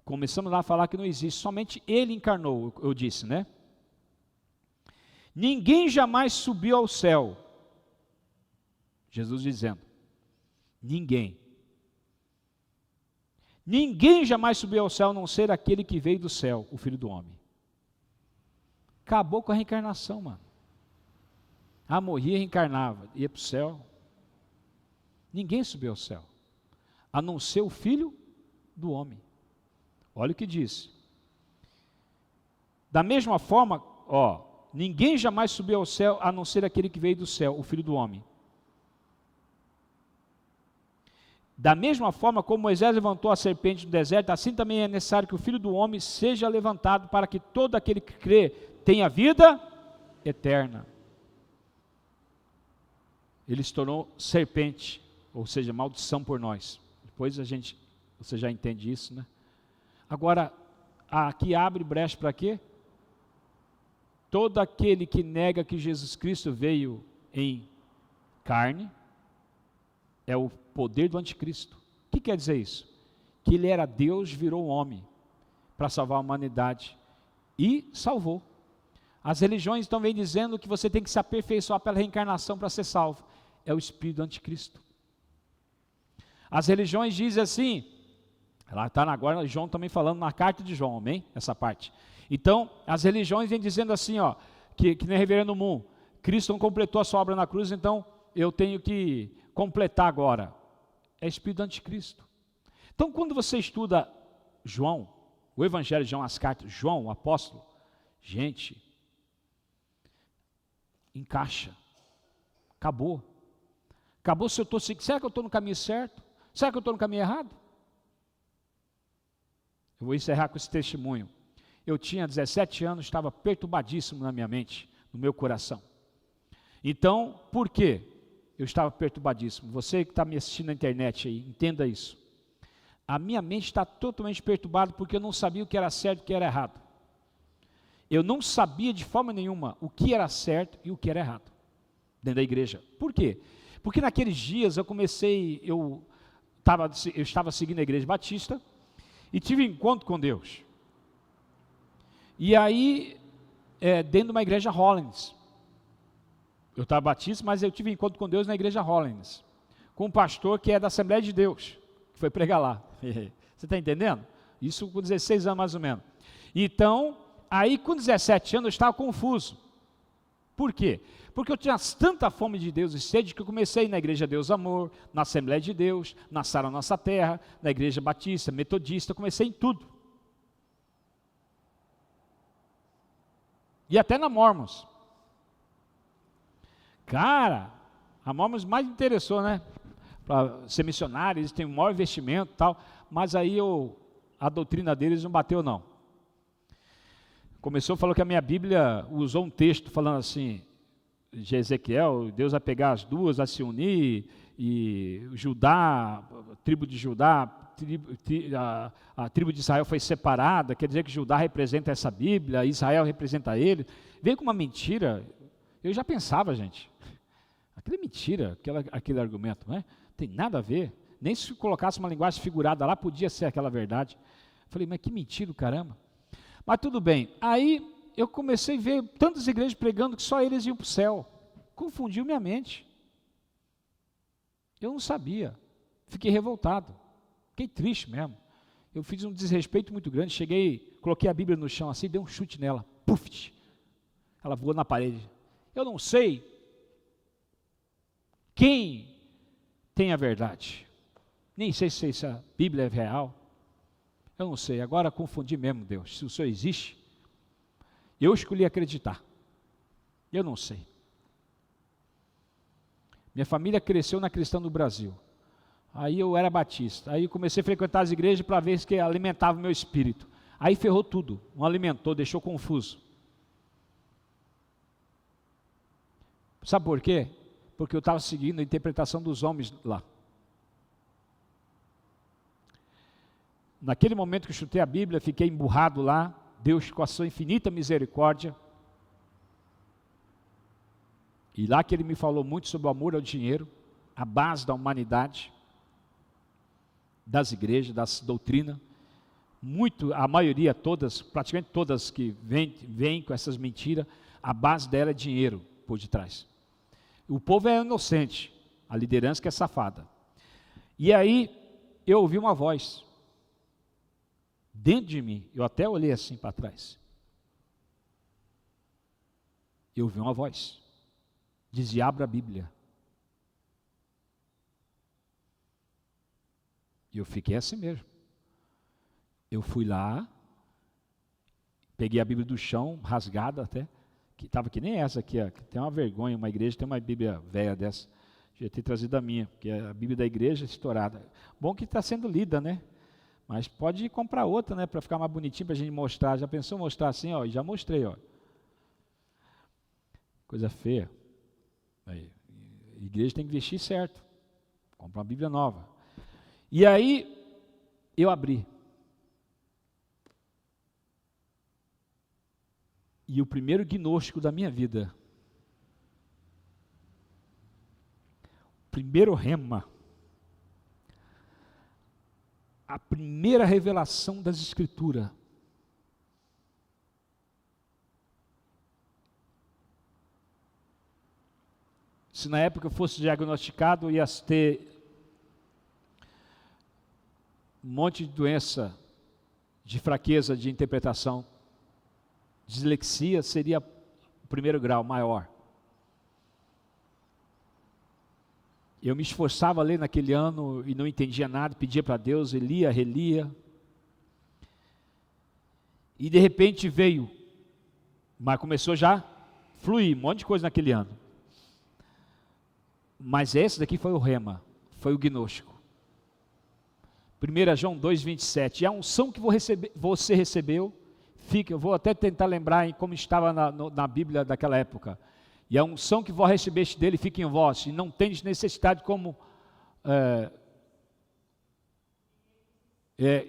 Começamos lá a falar que não existe. Somente ele encarnou, eu disse, né? Ninguém jamais subiu ao céu. Jesus dizendo. Ninguém jamais subiu ao céu, a não ser aquele que veio do céu, o Filho do Homem. Acabou com a reencarnação, mano. Morria, reencarnava, ia para o céu. Ninguém subiu ao céu, a não ser o Filho do Homem. Olha o que diz. Da mesma forma, ninguém jamais subiu ao céu, a não ser aquele que veio do céu, o Filho do Homem. Da mesma forma como Moisés levantou a serpente no deserto, assim também é necessário que o Filho do Homem seja levantado, para que todo aquele que crê tenha vida eterna. Ele se tornou serpente, ou seja, maldição por nós. Depois você já entende isso, né? Agora, aqui abre brecha para quê? Todo aquele que nega que Jesus Cristo veio em carne, é o poder do anticristo. O que quer dizer isso? Que ele era Deus, virou homem, para salvar a humanidade, e salvou. As religiões estão vem dizendo que você tem que se aperfeiçoar pela reencarnação para ser salvo. É o espírito do anticristo. As religiões dizem assim, lá está agora João também falando na carta de João, amém? Essa parte. Então, as religiões vêm dizendo assim, que nem reverendo Moon, Cristo não completou a sua obra na cruz, então eu tenho que completar agora. É espírito do anticristo. Então, quando você estuda João, o Evangelho de João, as cartas, João, o apóstolo, gente, encaixa. Acabou. Acabou se eu estou seguindo. Será que eu estou no caminho certo? Será que eu estou no caminho errado? Eu vou encerrar com esse testemunho. Eu tinha 17 anos, estava perturbadíssimo na minha mente, no meu coração. Então, por quê? Eu estava perturbadíssimo. Você que está me assistindo na internet aí, entenda isso. A minha mente está totalmente perturbada porque eu não sabia o que era certo e o que era errado. Eu não sabia de forma nenhuma o que era certo e o que era errado dentro da igreja. Por quê? Porque naqueles dias eu estava seguindo a igreja batista e tive um encontro com Deus. E aí, dentro de uma igreja Hollins, eu estava batista, mas eu tive um encontro com Deus na igreja Hollins, com um pastor que é da Assembleia de Deus, que foi pregar lá. Você está entendendo? Isso com 16 anos mais ou menos. Então, aí com 17 anos eu estava confuso. Por quê? Porque eu tinha tanta fome de Deus e sede que eu comecei na igreja Deus Amor, na Assembleia de Deus, na Sara Nossa Terra, na igreja batista, metodista, comecei em tudo. E até na Mormons. Cara, a Mormons mais interessou, né? Para ser missionário, eles têm um maior investimento e tal, mas aí a doutrina deles não bateu não. Falou que a minha Bíblia usou um texto falando assim, de Ezequiel, Deus vai pegar as duas, vai se unir, e Judá, a tribo de Judá, a tribo de Israel foi separada, quer dizer que Judá representa essa Bíblia, Israel representa ele. Veio com uma mentira, eu já pensava, gente, aquilo é mentira, aquele argumento, não é? Tem nada a ver, nem se colocasse uma linguagem figurada lá, podia ser aquela verdade. Falei, mas que mentira, caramba. Mas tudo bem, aí eu comecei a ver tantas igrejas pregando que só eles iam para o céu, confundiu minha mente. Eu não sabia, fiquei revoltado, fiquei triste mesmo. Eu fiz um desrespeito muito grande, coloquei a Bíblia no chão assim, dei um chute nela, puf, ela voou na parede. Eu não sei quem tem a verdade. Nem sei se essa Bíblia é real. Eu não sei, agora confundi mesmo, Deus. Se o Senhor existe, eu escolhi acreditar. Eu não sei. Minha família cresceu na cristã do Brasil. Aí eu era batista. Aí eu comecei a frequentar as igrejas para ver se alimentava o meu espírito. Aí ferrou tudo. Não alimentou, deixou confuso. Sabe por quê? Porque eu estava seguindo a interpretação dos homens lá. Naquele momento que eu chutei a Bíblia, fiquei emburrado lá. Deus, com a sua infinita misericórdia, e lá que Ele me falou muito sobre o amor ao dinheiro, a base da humanidade, das igrejas, das doutrinas, a maioria, todas, praticamente todas que vêm com essas mentiras, a base dela é dinheiro por detrás. O povo é inocente, a liderança que é safada. E aí, eu ouvi uma voz, dentro de mim, eu até olhei assim para trás. Eu ouvi uma voz, dizia: abra a Bíblia. E eu fiquei assim mesmo. Eu fui lá, peguei a Bíblia do chão, rasgada até, que estava que nem essa aqui, ó, que tem uma vergonha, uma igreja tem uma Bíblia velha dessa. Devia ter trazido a minha, porque a Bíblia da igreja é estourada. Bom que está sendo lida, né? Mas pode comprar outra, né, para ficar mais bonitinho, para a gente mostrar. Já pensou mostrar assim, ó? Já mostrei, ó. Coisa feia. Aí, a igreja tem que vestir certo. Comprar uma Bíblia nova. E aí, eu abri. E o primeiro gnóstico da minha vida, o primeiro rema, a primeira revelação das Escrituras, se na época eu fosse diagnosticado, eu ia ter um monte de doença, de fraqueza de interpretação, dislexia seria o primeiro grau, maior. Eu me esforçava a ler naquele ano e não entendia nada, pedia para Deus, lia, relia. E de repente veio, mas começou já a fluir, um monte de coisa naquele ano. Mas esse daqui foi o rema, foi o gnóstico. 1 João 2,27, e a unção que você recebeu, eu vou até tentar lembrar em como estava na Bíblia daquela época. E a unção que vós recebeste dele fica em vós, e não tendes necessidade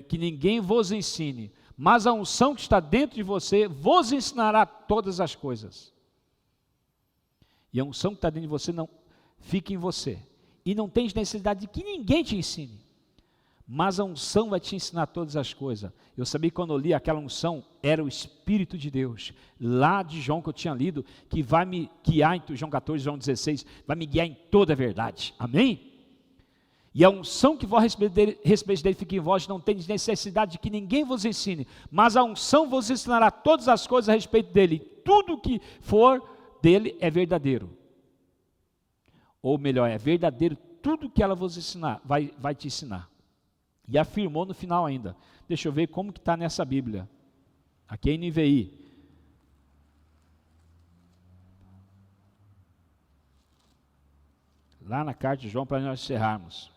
que ninguém vos ensine, mas a unção que está dentro de você vos ensinará todas as coisas. E a unção que está dentro de você não fica em você, e não tens necessidade de que ninguém te ensine, mas a unção vai te ensinar todas as coisas. Eu sabia que quando eu li aquela unção, era o Espírito de Deus, lá de João que eu tinha lido, que vai me guiar em João 14, João 16, vai me guiar em toda a verdade, amém? E a unção que vós recebeis dele fica em vós, não tem necessidade de que ninguém vos ensine, mas a unção vos ensinará todas as coisas a respeito dele, tudo que for dele é verdadeiro, ou melhor, é verdadeiro tudo que ela vos ensinar, vai te ensinar. E afirmou no final ainda. Deixa eu ver como que está nessa Bíblia. Aqui é NVI. Lá na carta de João, para nós encerrarmos.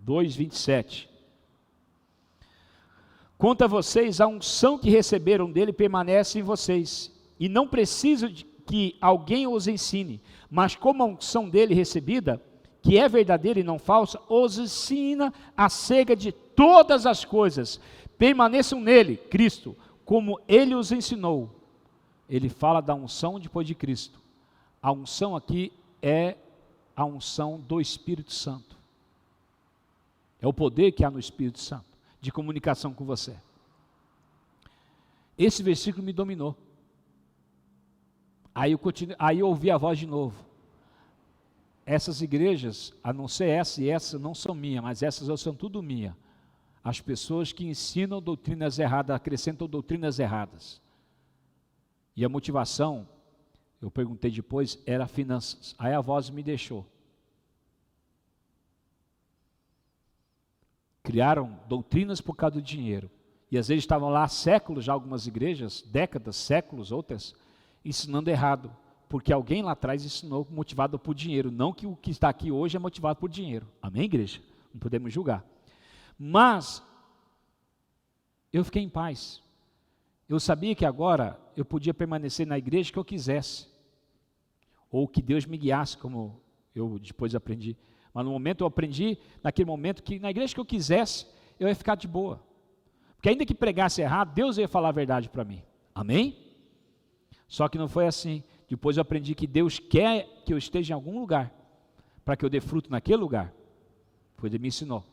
(2:27). 2:27. Quanto a vocês, a unção que receberam dele permanece em vocês, e não preciso de que alguém os ensine, mas como a unção dele recebida, que é verdadeira e não falsa, os ensina acerca de todas as coisas. Permaneçam nele, Cristo, como ele os ensinou. Ele fala da unção depois de Cristo. A unção aqui é a unção do Espírito Santo. É o poder que há no Espírito Santo, de comunicação com você. Esse versículo me dominou. Aí eu ouvi a voz de novo. Essas igrejas, a não ser essa e essa, não são minhas, mas essas são tudo minhas. As pessoas que ensinam doutrinas erradas, acrescentam doutrinas erradas. E a motivação, eu perguntei depois, era finanças. Aí a voz me deixou. Criaram doutrinas por causa do dinheiro. E às vezes estavam lá há séculos, já algumas igrejas, décadas, séculos, outras, ensinando errado. Porque alguém lá atrás ensinou motivado por dinheiro. Não que o que está aqui hoje é motivado por dinheiro. Amém, igreja? Não podemos julgar. Mas eu fiquei em paz. Eu sabia que agora eu podia permanecer na igreja que eu quisesse. Ou que Deus me guiasse, como eu depois aprendi. Mas no momento eu aprendi, naquele momento, que na igreja que eu quisesse, eu ia ficar de boa. Porque ainda que pregasse errado, Deus ia falar a verdade para mim. Amém? Só que não foi assim. Depois eu aprendi que Deus quer que eu esteja em algum lugar, para que eu dê fruto naquele lugar. Foi Ele me ensinou.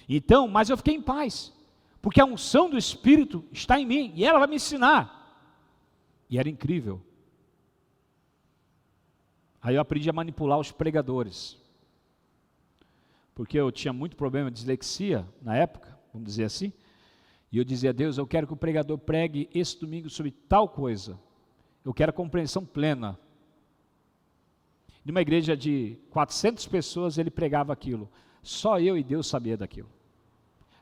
Então, mas eu fiquei em paz, porque a unção do Espírito está em mim, e ela vai me ensinar. E era incrível. Aí eu aprendi a manipular os pregadores. Porque eu tinha muito problema de dislexia na época, vamos dizer assim. E eu dizia a Deus, eu quero que o pregador pregue esse domingo sobre tal coisa. Eu quero compreensão plena. Numa igreja de 400 pessoas, ele pregava aquilo. Só eu e Deus sabia daquilo.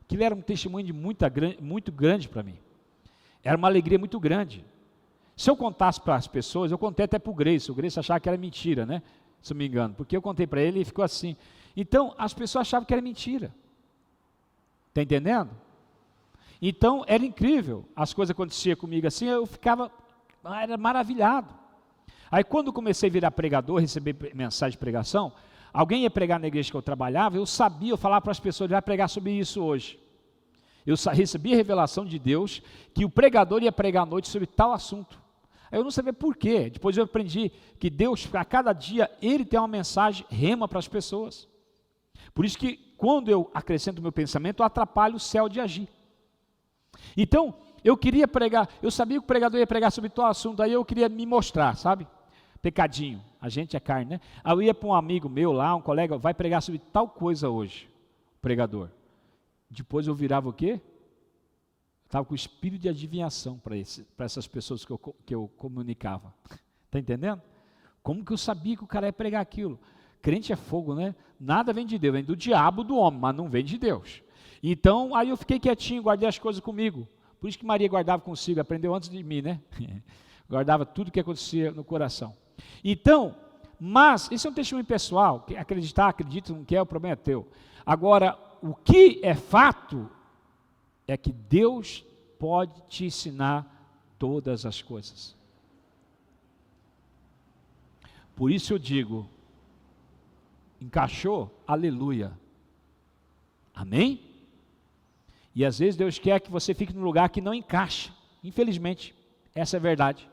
Aquilo era um testemunho muito grande para mim. Era uma alegria muito grande. Se eu contasse para as pessoas, eu contei até para o Grace achava que era mentira, né? Se eu não me engano, porque eu contei para ele e ficou assim. Então, as pessoas achavam que era mentira. Está entendendo? Então, era incrível. As coisas aconteciam comigo assim, eu ficava, era maravilhado. Aí, quando eu comecei a virar pregador, receber mensagem de pregação, alguém ia pregar na igreja que eu trabalhava, eu sabia, eu falava para as pessoas, ele vai pregar sobre isso hoje. Eu recebi a revelação de Deus, que o pregador ia pregar à noite sobre tal assunto. Aí eu não sabia por quê. Depois eu aprendi que Deus, a cada dia, Ele tem uma mensagem rema para as pessoas. Por isso que, quando eu acrescento o meu pensamento, eu atrapalho o céu de agir. Então, eu queria pregar, eu sabia que o pregador ia pregar sobre tal assunto, aí eu queria me mostrar, sabe? Pecadinho, a gente é carne, né? Aí eu ia para um amigo meu lá, um colega, vai pregar sobre tal coisa hoje, o pregador. Depois eu virava o quê? Estava com o espírito de adivinhação para essas pessoas que eu comunicava. Está entendendo? Como que eu sabia que o cara ia pregar aquilo? Crente é fogo, né? Nada vem de Deus, vem do diabo, do homem, mas não vem de Deus. Então, aí eu fiquei quietinho, guardei as coisas comigo. Por isso que Maria guardava consigo, aprendeu antes de mim, né? Guardava tudo que acontecia no coração. Então, mas, isso é um testemunho pessoal, que acreditar, acredita, não quer, o problema é teu. Agora, o que é fato é que Deus pode te ensinar todas as coisas. Por isso eu digo, encaixou? Aleluia. Amém? E às vezes Deus quer que você fique num lugar que não encaixa. Infelizmente, essa é a verdade.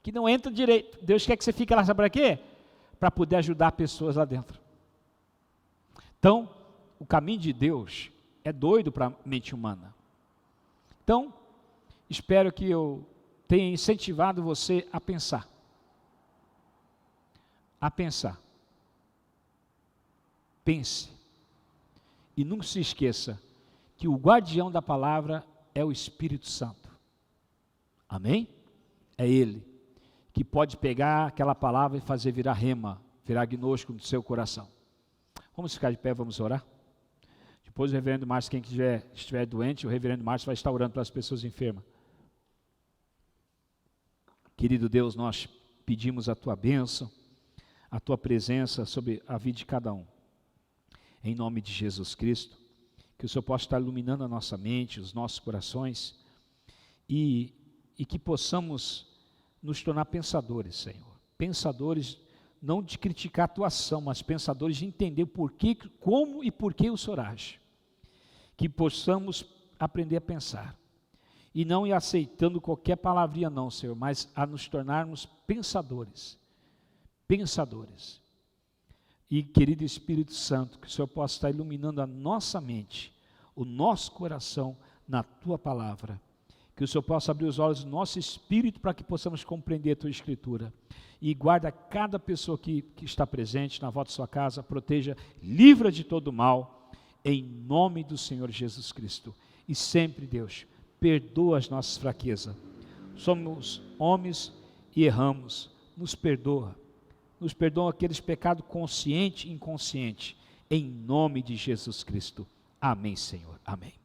Que não entra direito. Deus quer que você fique lá, sabe para quê? Para poder ajudar pessoas lá dentro. Então, o caminho de Deus é doido para a mente humana. Então, espero que eu tenha incentivado você a pensar. A pensar. Pense. E nunca se esqueça que o guardião da palavra é o Espírito Santo. Amém? É Ele que pode pegar aquela palavra e fazer virar rema, virar gnóstico no seu coração. Vamos ficar de pé, vamos orar? Depois o reverendo Márcio, quem estiver doente, o reverendo Márcio vai estar orando para as pessoas enfermas. Querido Deus, nós pedimos a Tua bênção, a Tua presença sobre a vida de cada um. Em nome de Jesus Cristo, que o Senhor possa estar iluminando a nossa mente, os nossos corações, e que possamos nos tornar pensadores, Senhor. Pensadores, não de criticar a Tua ação, mas pensadores de entender porquê, como e por que o Senhor age. Que possamos aprender a pensar. E não ir aceitando qualquer palavrinha não, Senhor, mas a nos tornarmos pensadores. Pensadores. E, querido Espírito Santo, que o Senhor possa estar iluminando a nossa mente, o nosso coração na Tua palavra. Que o Senhor possa abrir os olhos do nosso espírito para que possamos compreender a Tua Escritura. E guarda cada pessoa que está presente na volta de sua casa, proteja, livra de todo mal, em nome do Senhor Jesus Cristo. E sempre, Deus, perdoa as nossas fraquezas. Somos homens e erramos. nos perdoa aqueles pecados consciente e inconsciente, em nome de Jesus Cristo. Amém, Senhor, amém.